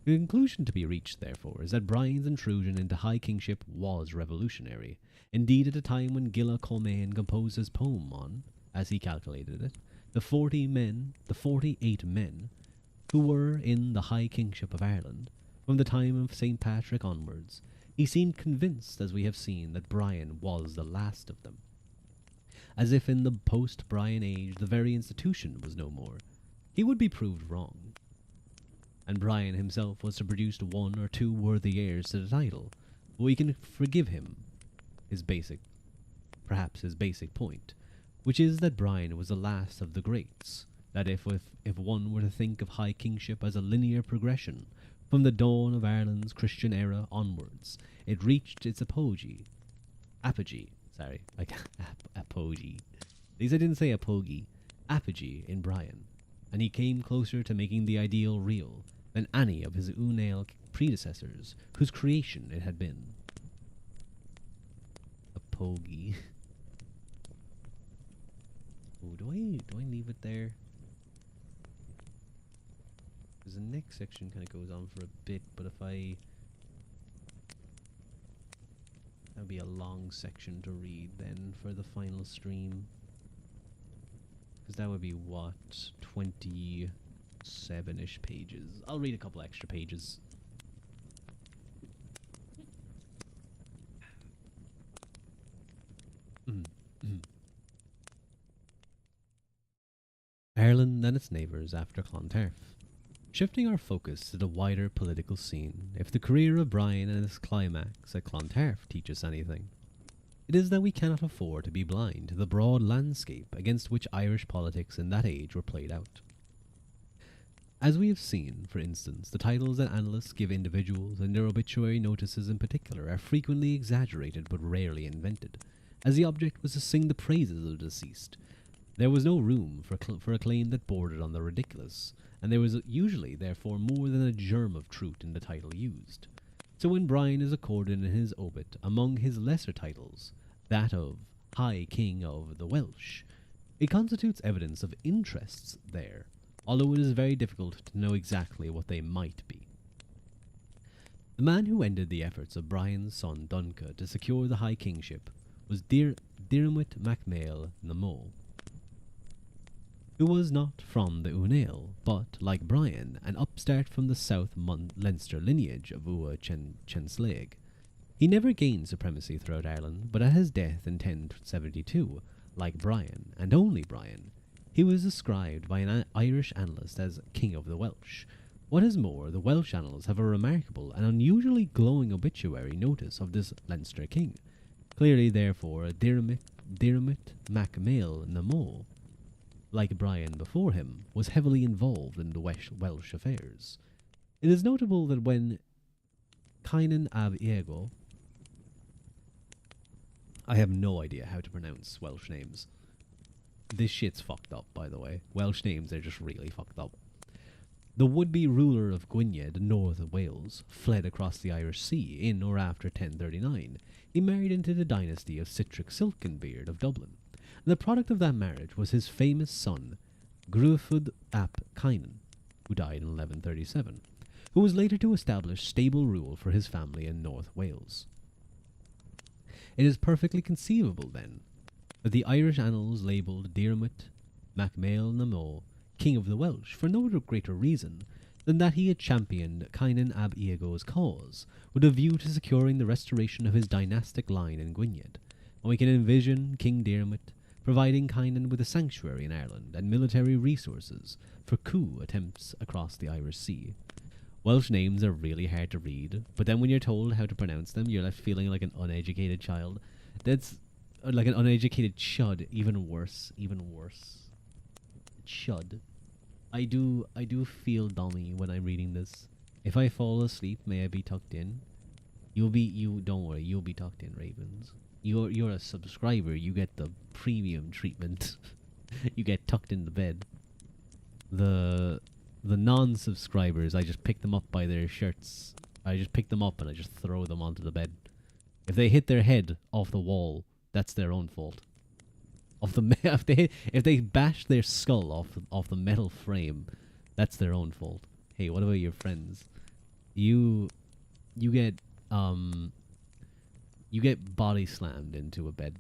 The conclusion to be reached, therefore, is that Brian's intrusion into high kingship was revolutionary. Indeed, at a time when Gilla Colmain composed his poem on, as he calculated it, the 48 men who were in the high kingship of Ireland, from the time of St. Patrick onwards, he seemed convinced, as we have seen, that Brian was the last of them. As if in the post-Brian age the very institution was no more, he would be proved wrong, and Brian himself was to produce one or two worthy heirs to the title. But we can forgive him perhaps his basic point, which is that Brian was the last of the greats, that if one were to think of high kingship as a linear progression, from the dawn of Ireland's Christian era onwards, it reached its apogee. Apogee. At least I didn't say apogee. Apogee in Brian, and he came closer to making the ideal real than any of his Unail predecessors, whose creation it had been. Apogee. Oh, do I leave it there? Because the next section kind of goes on for a bit, but if that would be a long section to read then for the final stream. Because that would be, what, 27-ish pages. I'll read a couple extra pages. Ireland and its neighbours after Clontarf. Shifting our focus to the wider political scene, if the career of Brian and its climax at Clontarf teach us anything, it is that we cannot afford to be blind to the broad landscape against which Irish politics in that age were played out. As we have seen, for instance, the titles that analysts give individuals and their obituary notices in particular are frequently exaggerated but rarely invented, as the object was to sing the praises of the deceased. There was no room for a claim that bordered on the ridiculous, and there was usually, therefore, more than a germ of truth in the title used. So when Brian is accorded in his obit among his lesser titles, that of High King of the Welsh, it constitutes evidence of interests there, although it is very difficult to know exactly what they might be. The man who ended the efforts of Brian's son Doncha to secure the high kingship was Diarmuid MacMail na Mó, who was not from the Unail, but, like Brian, an upstart from the South Leinster lineage of Ua Chenslaig. He never gained supremacy throughout Ireland, but at his death in 1072, like Brian, and only Brian, he was described by an Irish annalist as King of the Welsh. What is more, the Welsh annals have a remarkable and unusually glowing obituary notice of this Leinster king. Clearly, therefore, Diarmuid MacMail na Mó, like Brian before him, was heavily involved in the Welsh affairs. It is notable that when Cynan ab Iago, I have no idea how to pronounce Welsh names. This shit's fucked up, by the way. Welsh names are just really fucked up. The would-be ruler of Gwynedd, north of Wales, fled across the Irish Sea in or after 1039. He married into the dynasty of Sitric Silkenbeard of Dublin. And the product of that marriage was his famous son, Gruffud ap Kynan, who died in 1137, who was later to establish stable rule for his family in North Wales. It is perfectly conceivable, then, that the Irish annals labelled Diarmait Macmail na Mó King of the Welsh for no greater reason than that he had championed Kynan ab Iago's cause, with a view to securing the restoration of his dynastic line in Gwynedd, and we can envision King Diarmait providing Kynan with a sanctuary in Ireland and military resources for coup attempts across the Irish Sea. Welsh names are really hard to read, but then when you're told how to pronounce them, you're left feeling like an uneducated child. That's like an uneducated chud. Even worse. Chud. I do feel dummy when I'm reading this. If I fall asleep, may I be tucked in? Don't worry, you'll be tucked in, Ravens. You're a subscriber, you get the premium treatment. You get tucked in the bed. The non-subscribers, I just pick them up by their shirts. I just pick them up and I just throw them onto the bed. If they hit their head off the wall, that's their own fault. If they bash their skull off the metal frame, that's their own fault. Hey, what about your friends? You get body slammed into a bed,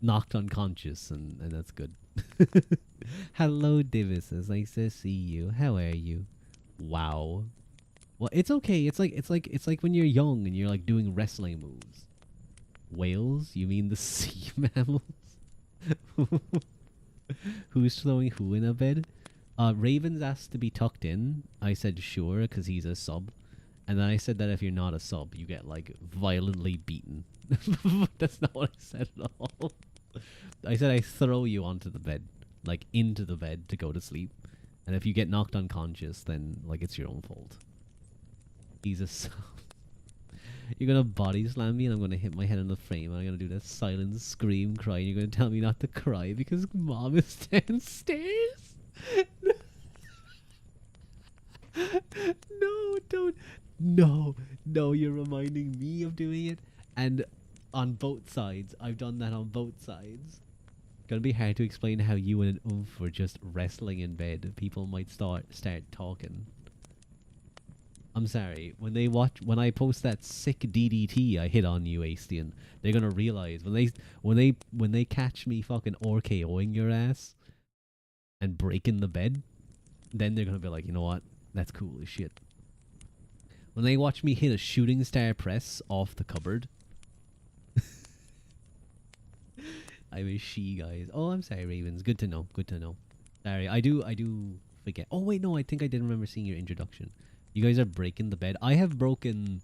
knocked unconscious, and that's good. Hello, Divis. It's nice to see you. How are you? Wow. Well, it's okay. It's like when you're young and you're like doing wrestling moves. Whales? You mean the sea mammals? Who's throwing who in a bed? Ravens asked to be tucked in. I said sure, because he's a sub. And then I said that if you're not a sub, you get, like, violently beaten. That's not what I said at all. I said I throw you onto the bed. Like, into the bed to go to sleep. And if you get knocked unconscious, then, like, it's your own fault. He's a sub. You're gonna body slam me and I'm gonna hit my head on the frame and I'm gonna do that silent scream cry and you're gonna tell me not to cry because mom is downstairs? No, don't. No, you're reminding me of doing it. And on both sides. I've done that on both sides. Gonna be hard to explain how you and an oomph were just wrestling in bed. People might start talking. I'm sorry. When I post that sick DDT I hit on you, Astian, they're gonna realize when they catch me fucking RKOing your ass and breaking the bed, then they're gonna be like, you know what? That's cool as shit. When they watch me hit a shooting star press off the cupboard. I'm a she, guys. Oh, I'm sorry, Ravens. Good to know. Good to know. Sorry, I do forget. Oh wait, no, I think I did remember seeing your introduction. You guys are breaking the bed. I have broken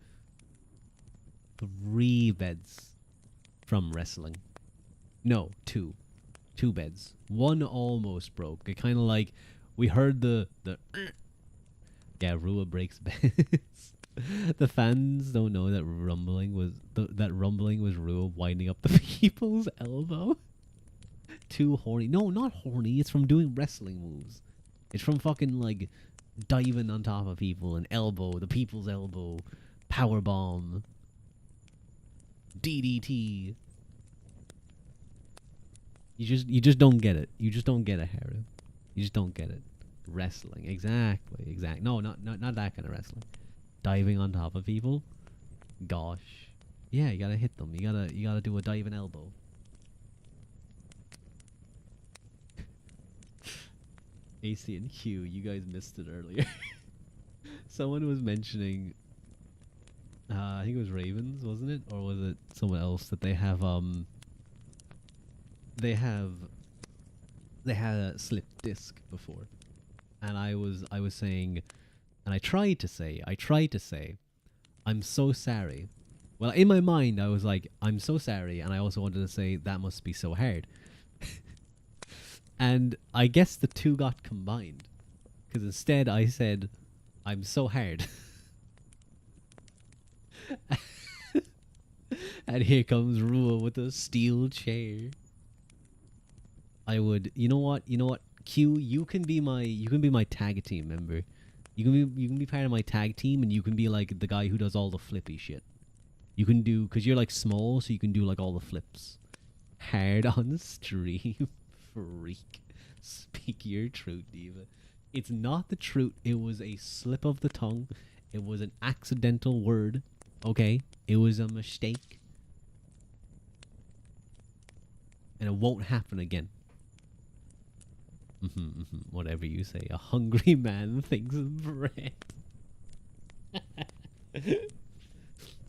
3 beds from wrestling. No, 2. 2 beds. One almost broke. It kind of like we heard the yeah, Ruadh breaks beds. The fans don't know that rumbling was Ruadh winding up the people's elbow. Too horny. No, not horny. It's from doing wrestling moves. It's from fucking like diving on top of people and elbow, the people's elbow, power bomb, DDT. You just don't get it. You just don't get it, Harry. You just don't get it. Wrestling, exactly. No, not that kind of wrestling. Diving on top of people. Gosh, yeah, you gotta hit them. You gotta do a diving elbow. AC and Q, you guys missed it earlier. Someone was mentioning, I think it was Ravens, wasn't it? Or was it someone else that they have they had a slip disc before. And I was saying, and I tried to say, I'm so sorry. Well, in my mind, I was like, I'm so sorry, and I also wanted to say, that must be so hard. And I guess the two got combined. Because instead I said, I'm so hard. And here comes Ruadh with a steel chair. You know what? Q, you can be my tag team member. You can be part of my tag team, and you can be like the guy who does all the flippy shit. You can do, because you're like small, so you can do like all the flips. Hard on the stream. Freak. Speak your truth, Diva. It's not the truth. It was a slip of the tongue. It was an accidental word. Okay? It was a mistake. And it won't happen again. Whatever you say. A hungry man thinks of bread.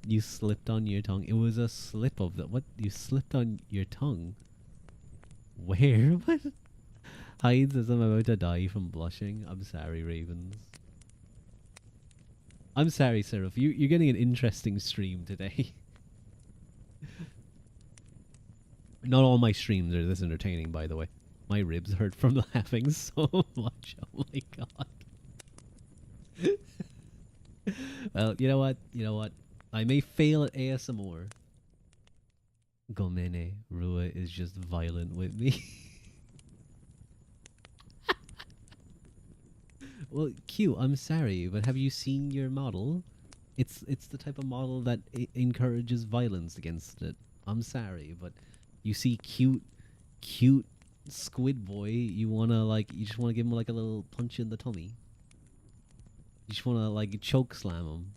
You slipped on your tongue. It was a slip of the... What? You slipped on your tongue? Where? What? Hyde says I'm about to die from blushing. I'm sorry, Ravens. I'm sorry, Seraph. You're getting an interesting stream today. Not all my streams are this entertaining, by the way. My ribs hurt from laughing so much. Oh my god. Well, you know what? You know what? I may fail at ASMR. Gomene, Ruadh is just violent with me. Well, Q, I'm sorry, but have you seen your model? It's the type of model that encourages violence against it. I'm sorry, but you see cute squid boy, you just wanna give him like a little punch in the tummy. You just wanna like choke slam him.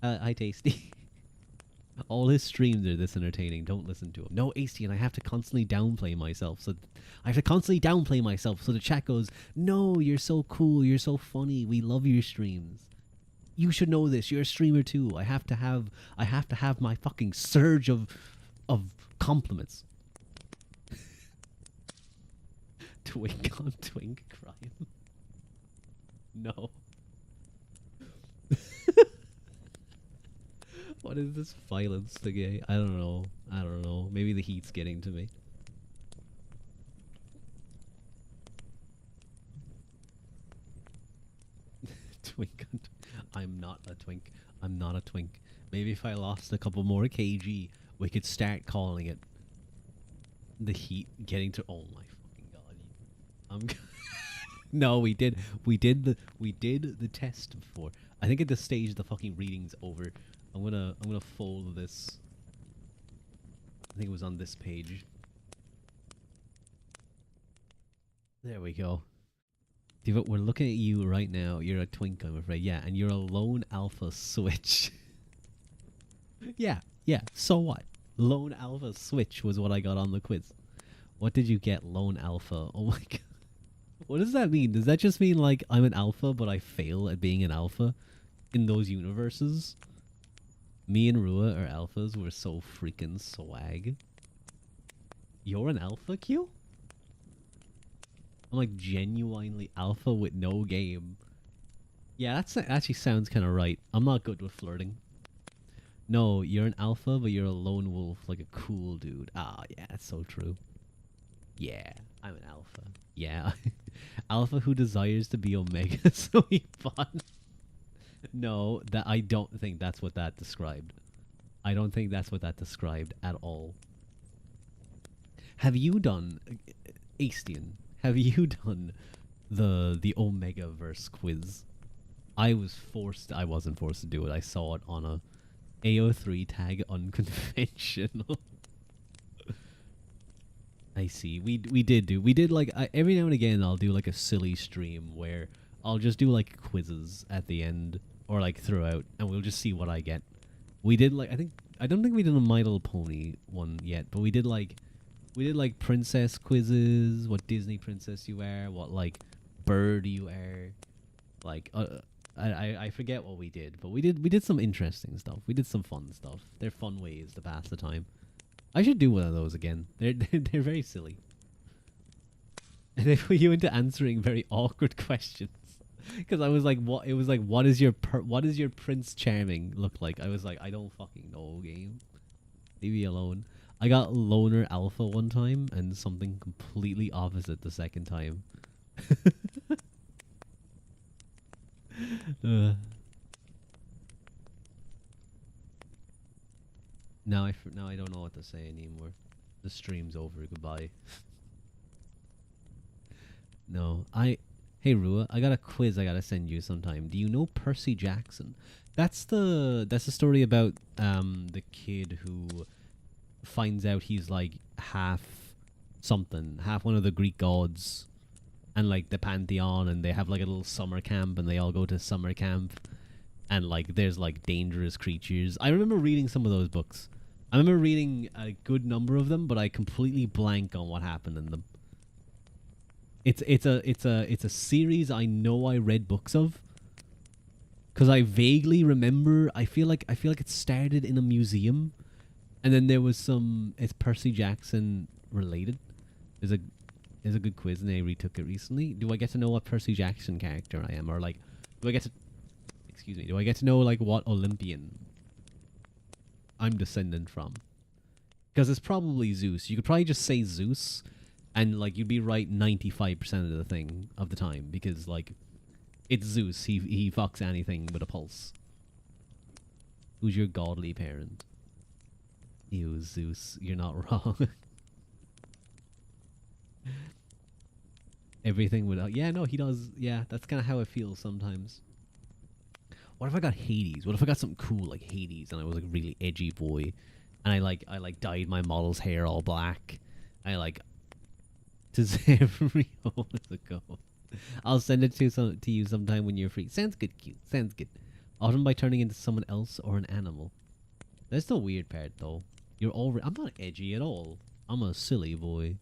Hi Tasty. All his streams are this entertaining. Don't listen to him. No, Astian, I have to constantly downplay myself. So the chat goes, "No, you're so cool. You're so funny. We love your streams. You should know this. You're a streamer too. I have to have my fucking surge of compliments." Twink on twink crime. No. What is this violence thing? I don't know. Maybe the heat's getting to me. Twink. I'm not a twink. I'm not a twink. Maybe if I lost a couple more kg, we could start calling it the heat getting to. Oh my fucking god! I'm. No, we did the test before. I think at this stage the fucking reading's over. I'm gonna fold this. I think it was on this page. There we go. Diva, we're looking at you right now. You're a twink, I'm afraid. Yeah, and you're a lone alpha switch. yeah. So what? Lone alpha switch was what I got on the quiz. What did you get, lone alpha? Oh my god. What does that mean? Does that just mean like I'm an alpha but I fail at being an alpha in those universes? Me and Ruadh are alphas. We're so freaking swag. You're an alpha, Q? I'm like genuinely alpha with no game. Yeah, that actually sounds kind of right. I'm not good with flirting. No, you're an alpha, but you're a lone wolf, like a cool dude. Ah, yeah, that's so true. Yeah, I'm an alpha. Yeah. Alpha who desires to be omega, so he fun. No, I don't think that's what that described. I don't think that's what that described at all. Have you done, Astian, have you done the Omega verse quiz? I wasn't forced to do it. I saw it on a AO3 tag unconventional. I see. We did like every now and again I'll do like a silly stream where I'll just do like quizzes at the end or like throughout and we'll just see what I get. We did like I don't think we did a My Little Pony one yet, but we did like princess quizzes, what Disney princess you are, what like bird you are. Like I forget what we did, but we did some interesting stuff. We did some fun stuff. They're fun ways to pass the time. I should do one of those again. They're very silly. And they put you into answering very awkward questions. Because I was like, what? It was like, what is your Prince Charming look like? I was like, I don't fucking know, game. Leave me alone. I got Loner Alpha one time and something completely opposite the second time. Now I don't know what to say anymore. The stream's over. Goodbye. No, Hey Ruadh, I got a quiz I gotta send you sometime. Do you know Percy Jackson? That's the story about the kid who finds out he's like half something, half one of the Greek gods, and like the pantheon, and they have like a little summer camp, and they all go to summer camp, and like there's like dangerous creatures. I remember reading some of those books. I remember reading a good number of them, but I completely blank on what happened in them. It's a series I know I read books of, because I vaguely remember. I feel like it started in a museum, and then there was some. It's Percy Jackson related. There's a good quiz, and I retook it recently. Do I get to know what Percy Jackson character I am, or like, do I get to? Excuse me. Do I get to know like what Olympian I'm descendant from? Because it's probably Zeus. You could probably just say Zeus, and like you'd be right 95% of the time, because like it's Zeus. He fucks anything with a pulse. Who's your godly parent? You, Zeus. You're not wrong. Everything without. Yeah, no, he does. Yeah, that's kind of how it feels sometimes. What if I got Hades? What if I got something cool like Hades, and I was like a really edgy boy, and I like dyed my model's hair all black. I like. Does every hole is a go? I'll send it to you sometime when you're free. Sounds good, cute. Sounds good. Often by turning into someone else or an animal. That's the weird part, though. You're already. I'm not edgy at all. I'm a silly boy.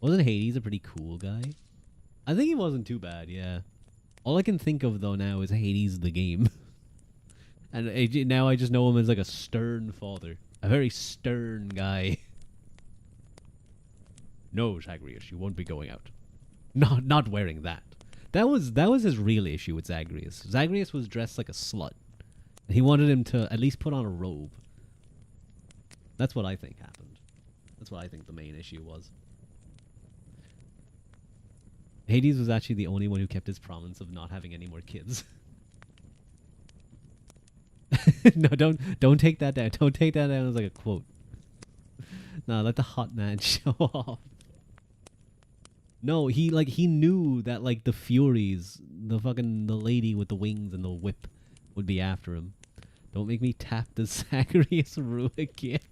Wasn't Hades a pretty cool guy? I think he wasn't too bad. Yeah. All I can think of though now is Hades the game. And now I just know him as like a stern father. A very stern guy. No, Zagreus, you won't be going out. Not wearing that. That was his real issue with Zagreus. Zagreus was dressed like a slut. And he wanted him to at least put on a robe. That's what I think happened. That's what I think the main issue was. Hades was actually the only one who kept his promise of not having any more kids. No, don't take that down. Don't take that down as like a quote. No, let the hot man show off. No, he knew that like the Furies, the lady with the wings and the whip would be after him. Don't make me tap the Zagreus Ruadh gift.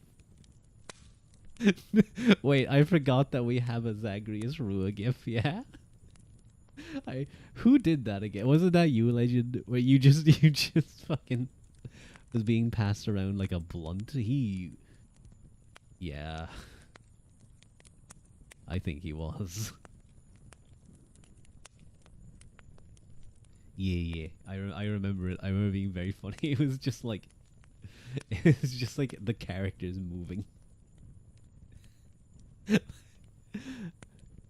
Wait, I forgot that we have a Zagreus Ruadh gift, yeah? Who did that again? Wasn't that you, Legend? Where you just fucking was being passed around like a blunt? Yeah. I think he was. Yeah. I remember it. I remember being very funny. It was just like the characters moving.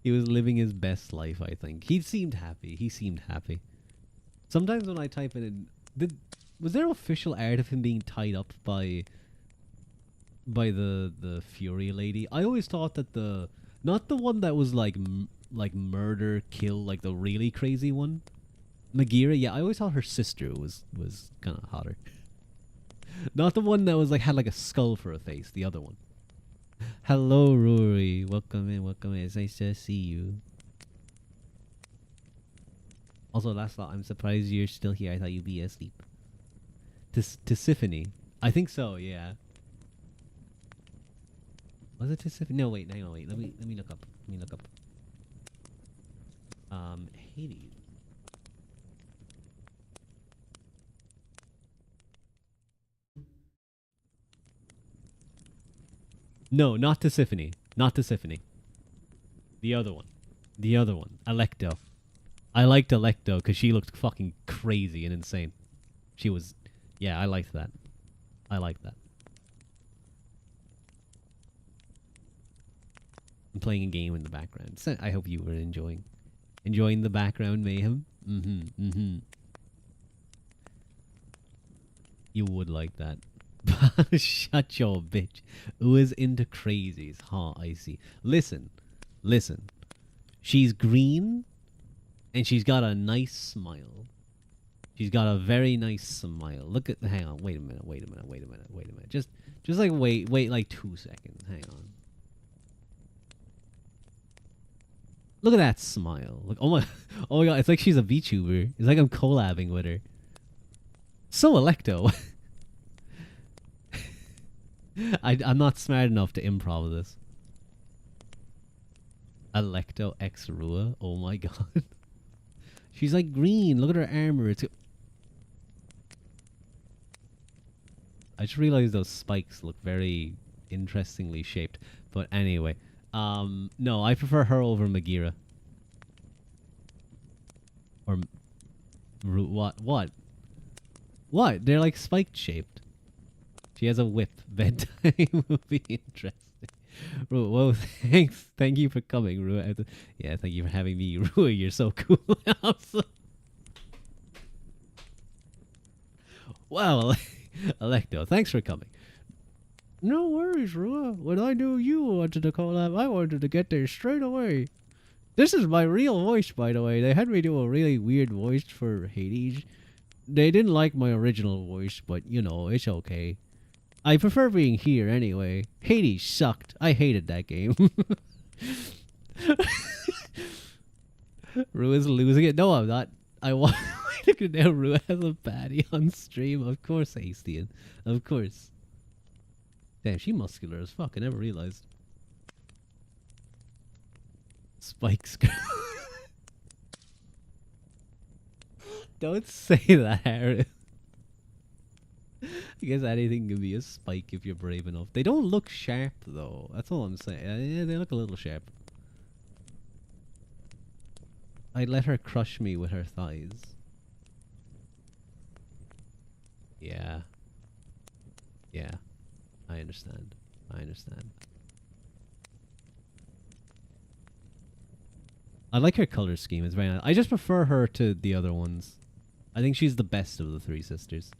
He was living his best life, I think. He seemed happy. Sometimes when I type it in, was there official art of him being tied up by the Fury lady? I always thought that not the one that was like murder, kill, like the really crazy one. Magira, yeah, I always thought her sister was kind of hotter. Not the one that was like had like a skull for a face, the other one. Hello, Rory. Welcome in. It's nice to see you. Also, last thought, I'm surprised you're still here. I thought you'd be asleep. Tisiphone. I think so, yeah. Was it Tisiphone? No, wait, hang on, wait. Let me look up. Hades. No, not Tisiphone. The other one. Alecto. I liked Alecto because she looked fucking crazy and insane. She was... Yeah, I liked that. I'm playing a game in the background. So I hope you were enjoying the background mayhem. You would like that. Shut your bitch. Who is into crazies? Huh, I see. Listen. She's green, and she's got a nice smile. She's got a very nice smile. Look at... Hang on. Wait a minute. Just like wait like 2 seconds. Hang on. Look at that smile. Look, oh my god, it's like she's a VTuber. It's like I'm collabing with her. So Alecto. I'm not smart enough to improv this. Electo X Rua. Oh my god. She's like green. Look at her armor. I just realized those spikes look very interestingly shaped. But anyway, no, I prefer her over Magira. Or what? What? They're like spiked shaped. She has a whip. Bedtime will be interesting. Whoa, thanks. Thank you for coming, Rua. Yeah, thank you for having me, Rua. You're so cool. Wow, Electo, thanks for coming. No worries, Rua. When I knew you wanted to collab, I wanted to get there straight away. This is my real voice, by the way. They had me do a really weird voice for Hades. They didn't like my original voice, but, you know, it's okay. I prefer being here anyway. Hades sucked. I hated that game. Rua's losing it. No, I'm not. I want to know Rua has a baddie on stream. Of course, Hastian. Of course. Damn, she muscular as fuck. I never realized. Spikes. Don't say that, Harry. I guess anything can be a spike if you're brave enough. They don't look sharp, though. That's all I'm saying. Yeah, they look a little sharp. I'd let her crush me with her thighs. Yeah. Yeah. I understand. I understand. I like her color scheme. It's very nice. I just prefer her to the other ones. I think she's the best of the three sisters.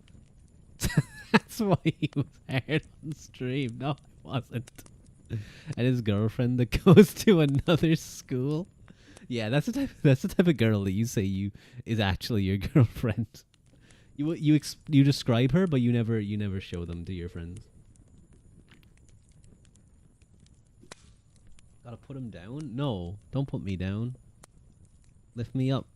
That's why he was hard on stream. No, I wasn't. And his girlfriend that goes to another school. Yeah, that's the type of girl that you say is actually your girlfriend. You describe her, but you never show them to your friends. Gotta put him down? No, don't put me down. Lift me up.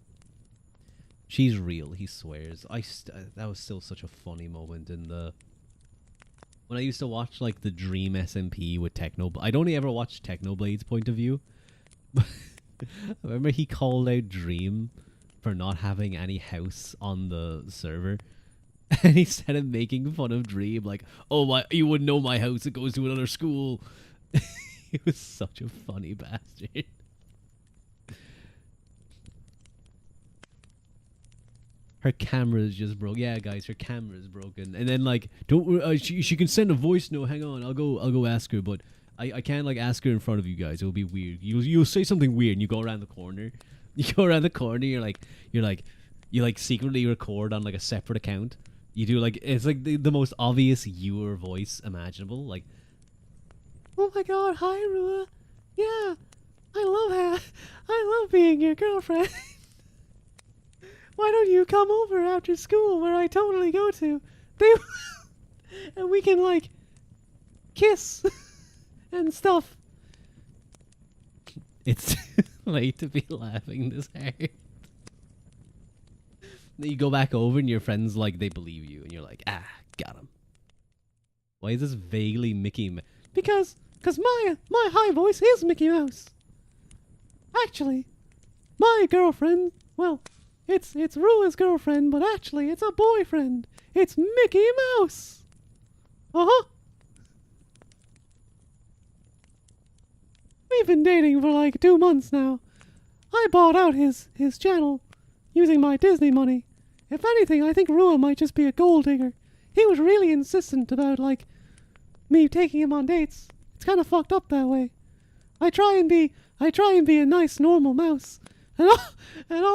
She's real, he swears. That was still such a funny moment in the... When I used to watch, like, the Dream SMP with Techno... I'd only ever watched Technoblade's point of view. I remember he called out Dream for not having any house on the server. And he started making fun of Dream, like, oh, you wouldn't know my house, it goes to another school. He was such a funny bastard. Her camera's just broke. Yeah, guys, her camera's broken. And then, like, don't she can send a voice note. Hang on, I'll go ask her. But I can't, like, ask her in front of you guys. It'll be weird. You'll say something weird, and you go around the corner. You go around the corner. You secretly record on, like, a separate account. You do, like, it's like the most obvious your voice imaginable. Like, oh my god, hi Rua. Yeah, I love being your girlfriend. Why don't you come over after school where I totally go to? And we can, like, kiss and stuff. It's late to be laughing this hard. Then you go back over and your friends, like, they believe you. And you're like, ah, got him. Why is this vaguely Mickey Mouse? Because my high voice is Mickey Mouse. Actually, my girlfriend, well... It's Rua's girlfriend, but actually it's a boyfriend. It's Mickey Mouse. Uh-huh. We've been dating for like 2 months now. I bought out his channel using my Disney money. If anything, I think Rua might just be a gold digger. He was really insistent about, like, me taking him on dates. It's kind of fucked up that way. I try and be a nice normal mouse. And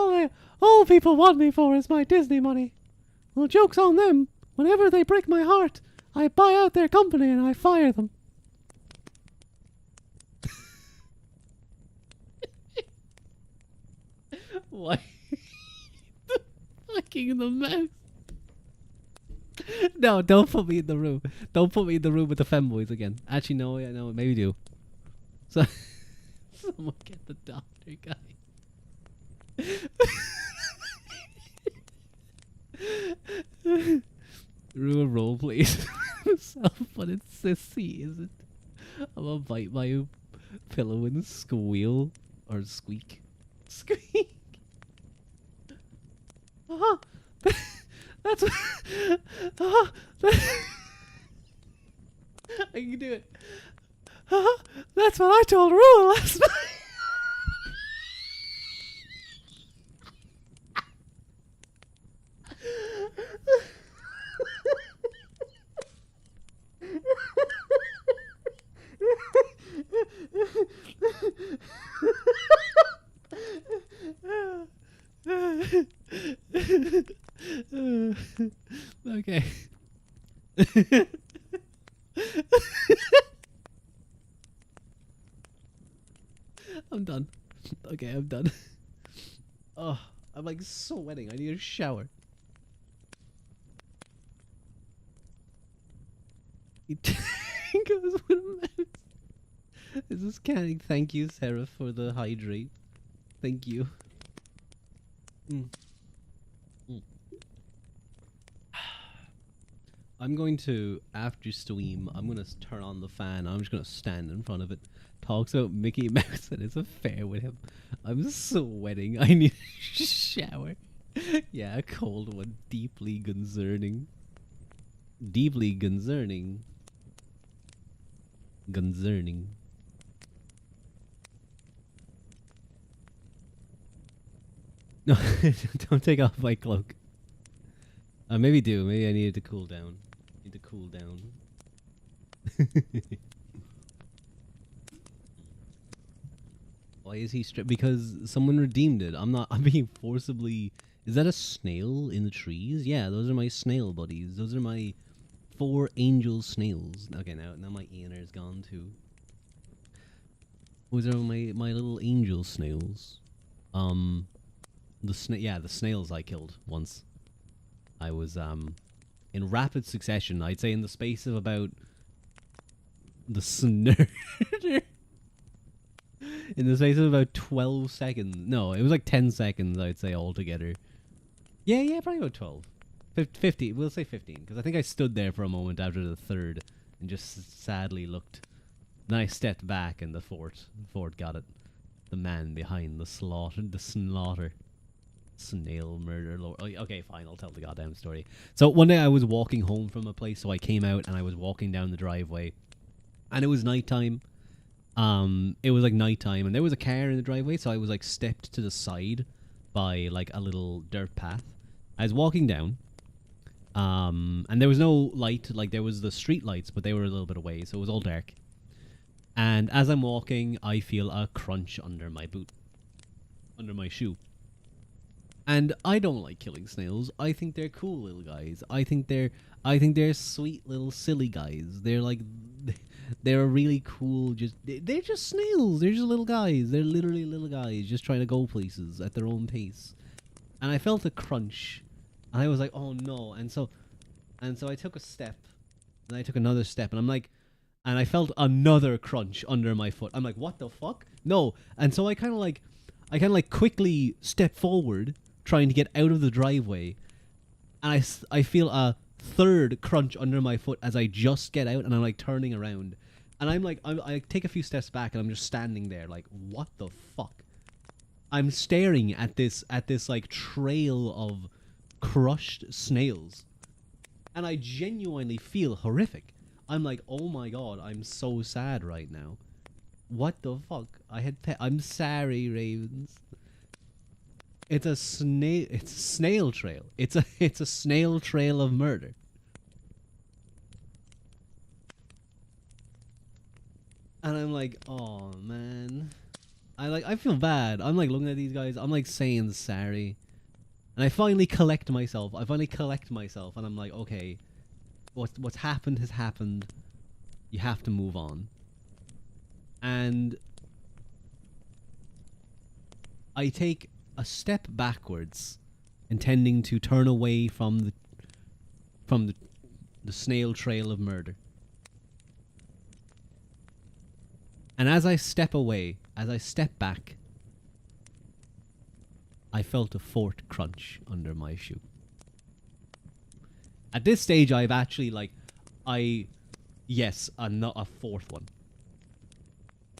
all people want me for is my Disney money. Well, joke's on them. Whenever they break my heart, I buy out their company and I fire them. Why? Fucking the mouse. No, don't put me in the room. Don't put me in the room with the femboys again. Actually, no, yeah, no, maybe do. So, someone get the doctor guy. Rua roleplays himself, but it's sissy, is it? I'm gonna bite my pillow and squeal. Or squeak. Squeak! Uh-huh. That's what... Uh-huh. I can do it. Uh-huh. That's what I told Ruadh last night. Okay. I'm done. Okay, I'm done. Oh, I'm like sweating. I need a shower. He goes with a mouse. This is canning. Thank you, Sarah, for the hydrate. Thank you. Mm. Mm. I'm going to, after stream, I'm going to turn on the fan. I'm just going to stand in front of it. Talks about Mickey Mouse and it's a fair with him. I'm sweating. I need a shower. Yeah, a cold one. Deeply concerning. Deeply concerning. Concerning. No, don't take off my cloak. Maybe do. Maybe I needed to cool down. Need to cool down. Why is he stripped? Because someone redeemed it. I'm being forcibly... Is that a snail in the trees? Yeah, those are my snail buddies. Those are my 4 angel snails. Okay, now my inner is gone too. Those are my little angel snails. The snails I killed once. I was in rapid succession. I'd say in the space of about the snurder. In the space of about 12 seconds. No, it was like 10 seconds, I'd say, altogether. Yeah, probably about 12. 50, we'll say 15, because I think I stood there for a moment after the third and just sadly looked. Then I stepped back and the fort got it. The man behind the slaughter. Snail murder lord. Okay, fine, I'll tell the goddamn story. So one day I was walking home from a place, so I came out and I was walking down the driveway. And it was nighttime. It was like nighttime and there was a car in the driveway, so I was like stepped to the side by like a little dirt path. I was walking down. And there was no light, like there was the street lights, but they were a little bit away, so it was all dark. And as I'm walking, I feel a crunch under my boot. Under my shoe. And I don't like killing snails. I think they're cool little guys. I think they're sweet little silly guys. They're like, they're really cool. They're just snails. They're just little guys. They're literally little guys just trying to go places at their own pace. And I felt a crunch, and I was like, oh no. And so I took a step, and I took another step, and I'm like, and I felt another crunch under my foot. I'm like, what the fuck? No. And so I kind of like quickly step forward, trying to get out of the driveway, and I feel a third crunch under my foot as I just get out, and I'm like turning around, and I'm like I take a few steps back, and I'm just standing there like, what the fuck? I'm staring at this like trail of crushed snails, and I genuinely feel horrific. I'm like, oh my god, I'm so sad right now. What the fuck? I'm sorry, Ravens. It's a snail trail. It's a snail trail of murder. And I'm like, oh man. I feel bad. I'm like looking at these guys. I'm like saying sorry. And I finally collect myself. And I'm like, okay, what's happened has happened. You have to move on. And I take a step backwards, intending to turn away from the snail trail of murder. And as I step back, I felt a fourth crunch under my shoe. At this stage, I've actually, like, yes, a fourth one.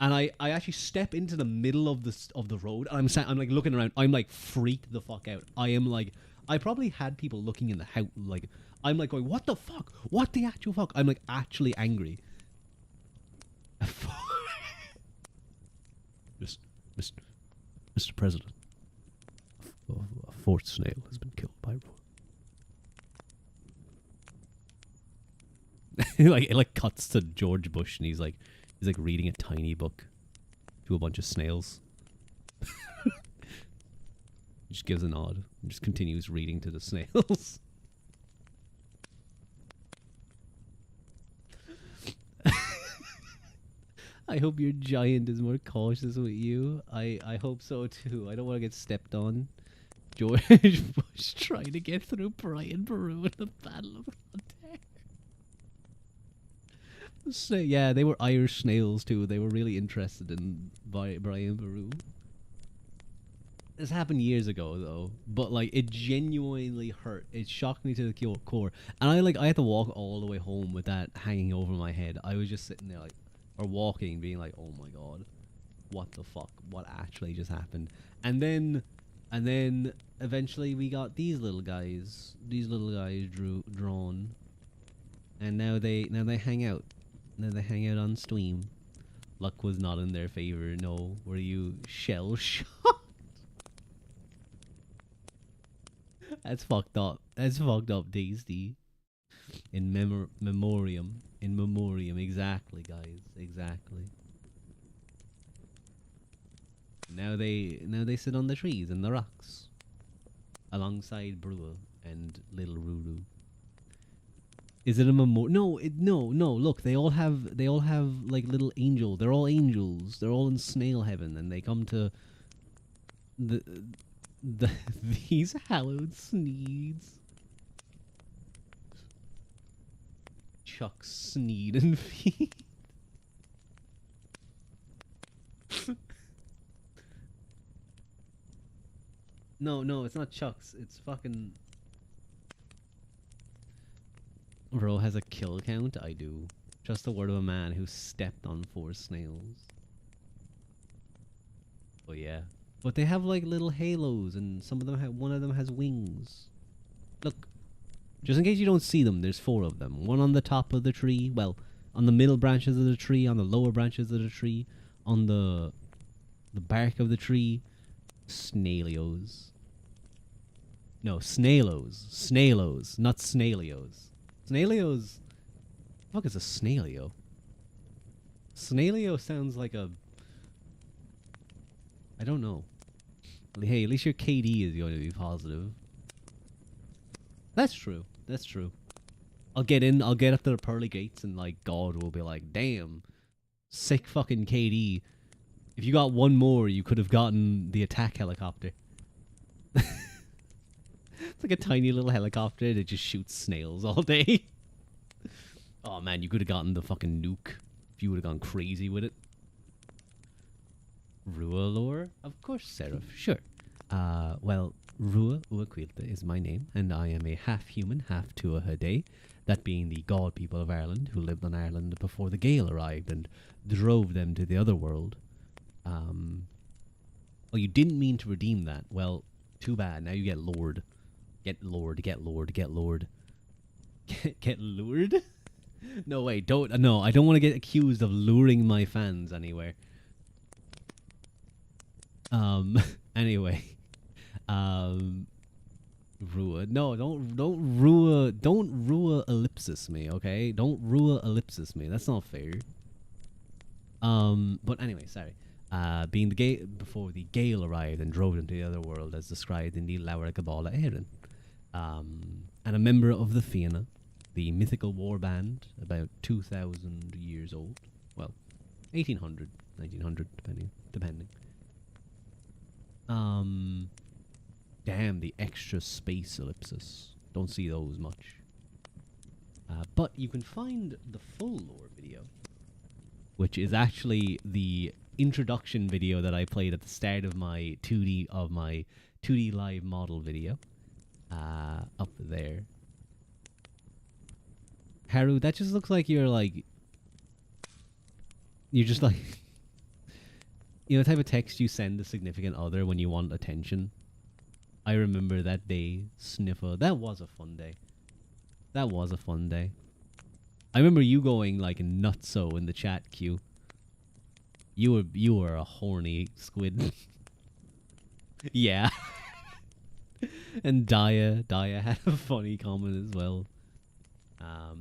And I actually step into the middle of the road, and I'm like looking around. I'm like freaked the fuck out. I am like, I probably had people looking in the house. Like, I'm like going, what the fuck? What the actual fuck? I'm like actually angry. Mr. President, a fourth snail has been killed by Ruadh. It cuts to George Bush, and he's like reading a tiny book to a bunch of snails. He just gives a nod and just continues reading to the snails. I hope your giant is more cautious with you. I hope so too. I don't want to get stepped on. George Bush trying to get through Brian Boru in the Battle of Clontarf. Yeah, they were Irish snails too. They were really interested in Brian Boru. This happened years ago though, but like it genuinely hurt. It shocked me to the core, and I had to walk all the way home with that hanging over my head. I was just sitting there like, or walking, being like, oh my god, what the fuck? What actually just happened? And then eventually we got these little guys drawn, and now they hang out. Now they hang out on stream. Luck was not in their favor. No, were you shell shocked? That's fucked up. That's fucked up, Tasty. In memoriam. In memoriam. Exactly, guys. Exactly. Now they sit on the trees and the rocks, alongside Brewer and little Ruru. Is it a memorial? No. Look, they all have like little angels. They're all angels. They're all in snail heaven, and they come to these hallowed Sneeds. Chuck Sneed and feet. No, it's not Chuck's. It's fucking. Bro has a kill count? I do. Just the word of a man who stepped on 4 snails. Oh yeah. But they have like little halos, and some of them one of them has wings. Look. Just in case you don't see them, there's 4 of them. One on the top of the tree, well, on the middle branches of the tree, on the lower branches of the tree, on the bark of the tree. Snailios. No, snailos. Snailos, not snailios. Snailios. What the fuck is a snailio? Snailio sounds like a. I don't know. Hey, at least your KD is going to be positive. That's true. That's true. I'll get up to the pearly gates, and like God will be like, damn, sick fucking KD. If you got one more, you could have gotten the attack helicopter. It's like a tiny little helicopter that just shoots snails all day. Oh man, you could have gotten the fucking nuke if you would have gone crazy with it. Rua lore? Of course, Seraph. Sure. Well, Rua Uaquilta is my name, and I am a half-human, half-Tuatha, that being the god people of Ireland who lived on Ireland before the Gale arrived and drove them to the other world. Oh, you didn't mean to redeem that. Well, too bad. Now you get Lord. Get Lord, get Lord, get Lord. Get lured? No, wait, don't. No, I don't want to get accused of luring my fans anywhere. Anyway. Rua. No, don't Rua ellipsis me, okay? Don't Rua ellipsis me. That's not fair. But anyway, sorry. Being before the Gale arrived and drove them to the other world, as described in the Laura Gabala Erin. And a member of the Fianna, the mythical war band, about 2,000 years old. Well, 1800, 1900, depending. Damn, the extra space ellipsis. Don't see those much. But you can find the full lore video, which is actually the introduction video that I played at the start of my 2D live model video. Up there. Haru, that just looks like you're just like You know, the type of text you send a significant other when you want attention. I remember that day, sniffer. That was a fun day. That was a fun day. I remember you going like nutso in the chat queue. You were a horny squid. Yeah. And Daya had a funny comment as well.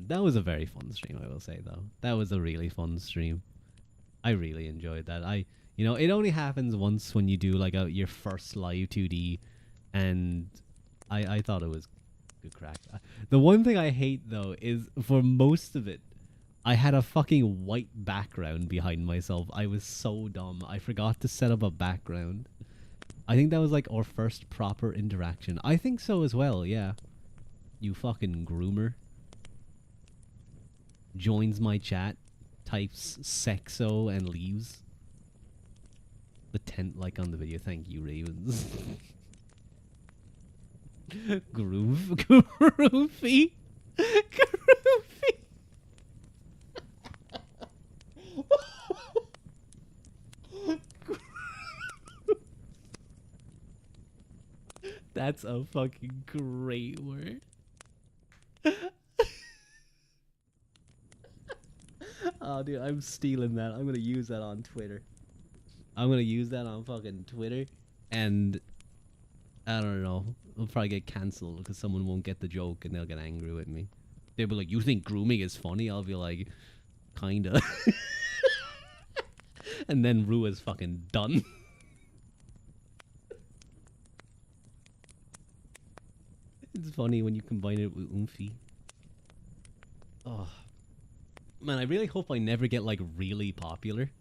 That was a very fun stream, I will say though. That was a really fun stream. I really enjoyed that. It only happens once when you do like your first live 2D, and I thought it was good crack. The one thing I hate though is for most of it, I had a fucking white background behind myself. I was so dumb. I forgot to set up a background. I think that was like our first proper interaction. I think so as well, yeah. You fucking groomer. Joins my chat, types sexo and leaves. The tent like on the video. Thank you, Ravens. Groovy. Groovy. That's a fucking great word. Oh, dude, I'm stealing that. I'm gonna use that on Twitter. I'm gonna use that on fucking Twitter, and I don't know. I'll probably get cancelled because someone won't get the joke and they'll get angry with me. They'll be like, "You think grooming is funny?" I'll be like, "Kinda." And then Ruadh's fucking done. It's funny when you combine it with Oomphy. Oh. Man, I really hope I never get, like, really popular.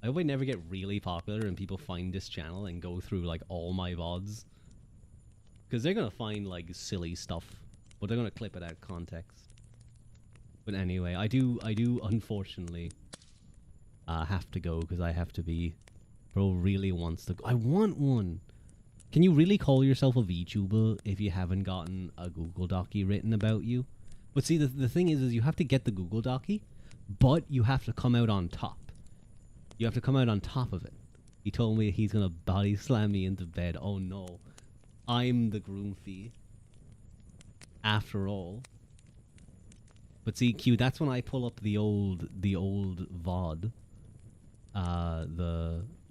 I hope I never get really popular and people find this channel and go through, like, all my VODs. Because they're gonna find, like, silly stuff. But they're gonna clip it out of context. But anyway, I do unfortunately, have to go because I have to be... Bro really wants to go. I want one! Can you really call yourself a VTuber if you haven't gotten a Google Docie written about you? But see, the thing is you have to get the Google Docie, but you have to come out on top. You have to come out on top of it. He told me he's gonna body slam me into bed. Oh no. I'm the groom fee. After all. But see, Q, that's when I pull up the old VOD.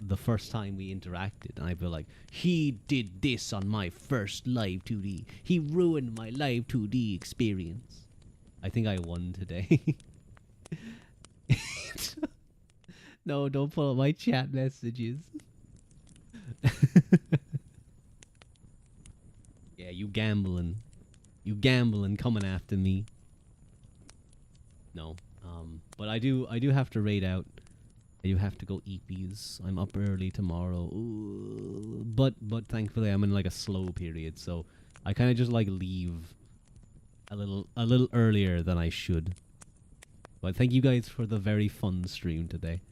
The first time we interacted, and I'd be like, he did this on my first live 2D. He ruined my live 2D experience. I think I won today. No, don't pull up my chat messages. Yeah, you gambling. You gambling coming after me. No. But I do have to raid out. I do have to go eat these. I'm up early tomorrow. Ooh. But thankfully I'm in like a slow period, so I kind of just like leave a little earlier than I should. But thank you guys for the very fun stream today.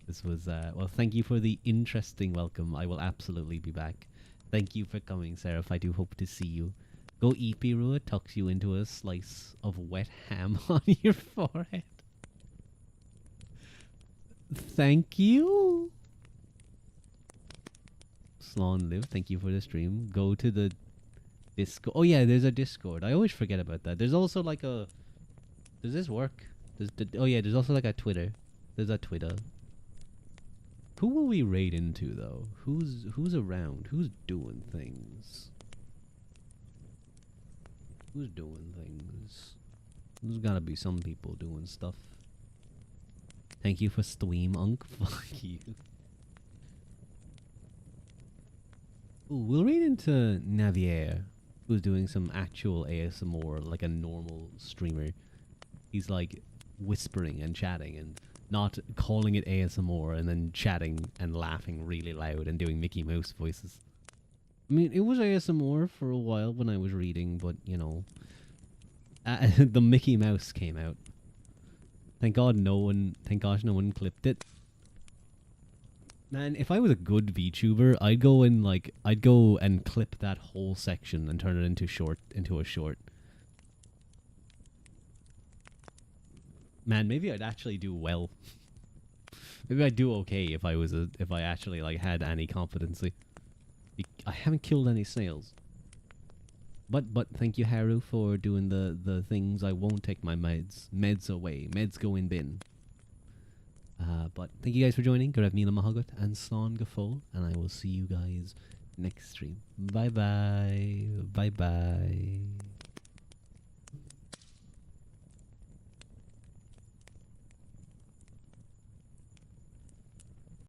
This was well, thank you for the interesting welcome. I will absolutely be back. Thank you for coming, Seraph. I do hope to see you. Go eat Ruadh tucks you into a slice of wet ham on your forehead. Thank you. Slon Live, thank you for the stream. Go to the Discord. Oh yeah, there's a Discord. I always forget about that. There's also like a... Does this work? Oh yeah, there's also like a Twitter. There's a Twitter. Who will we raid into though? Who's around? Who's doing things? Who's doing things? There's gotta be some people doing stuff. Thank you for Stream Unk. Fuck you. Ooh, we'll read into Navier, who's doing some actual ASMR like a normal streamer. He's like whispering and chatting and not calling it ASMR and then chatting and laughing really loud and doing Mickey Mouse voices. I mean, it was ASMR for a while when I was reading, but you know, the Mickey Mouse came out. Thank gosh no one clipped it. Man, if I was a good VTuber, I'd go and clip that whole section and turn it into a short. Man, maybe I'd actually do well. Maybe I'd do okay if I actually like had any competency. I haven't killed any snails. But thank you, Haru, for doing the things. I won't take my meds away. Meds go in bin. But thank you guys for joining. Grav Mila Mahagut and Slán Gafol, and I will see you guys next stream. Bye bye. Bye bye.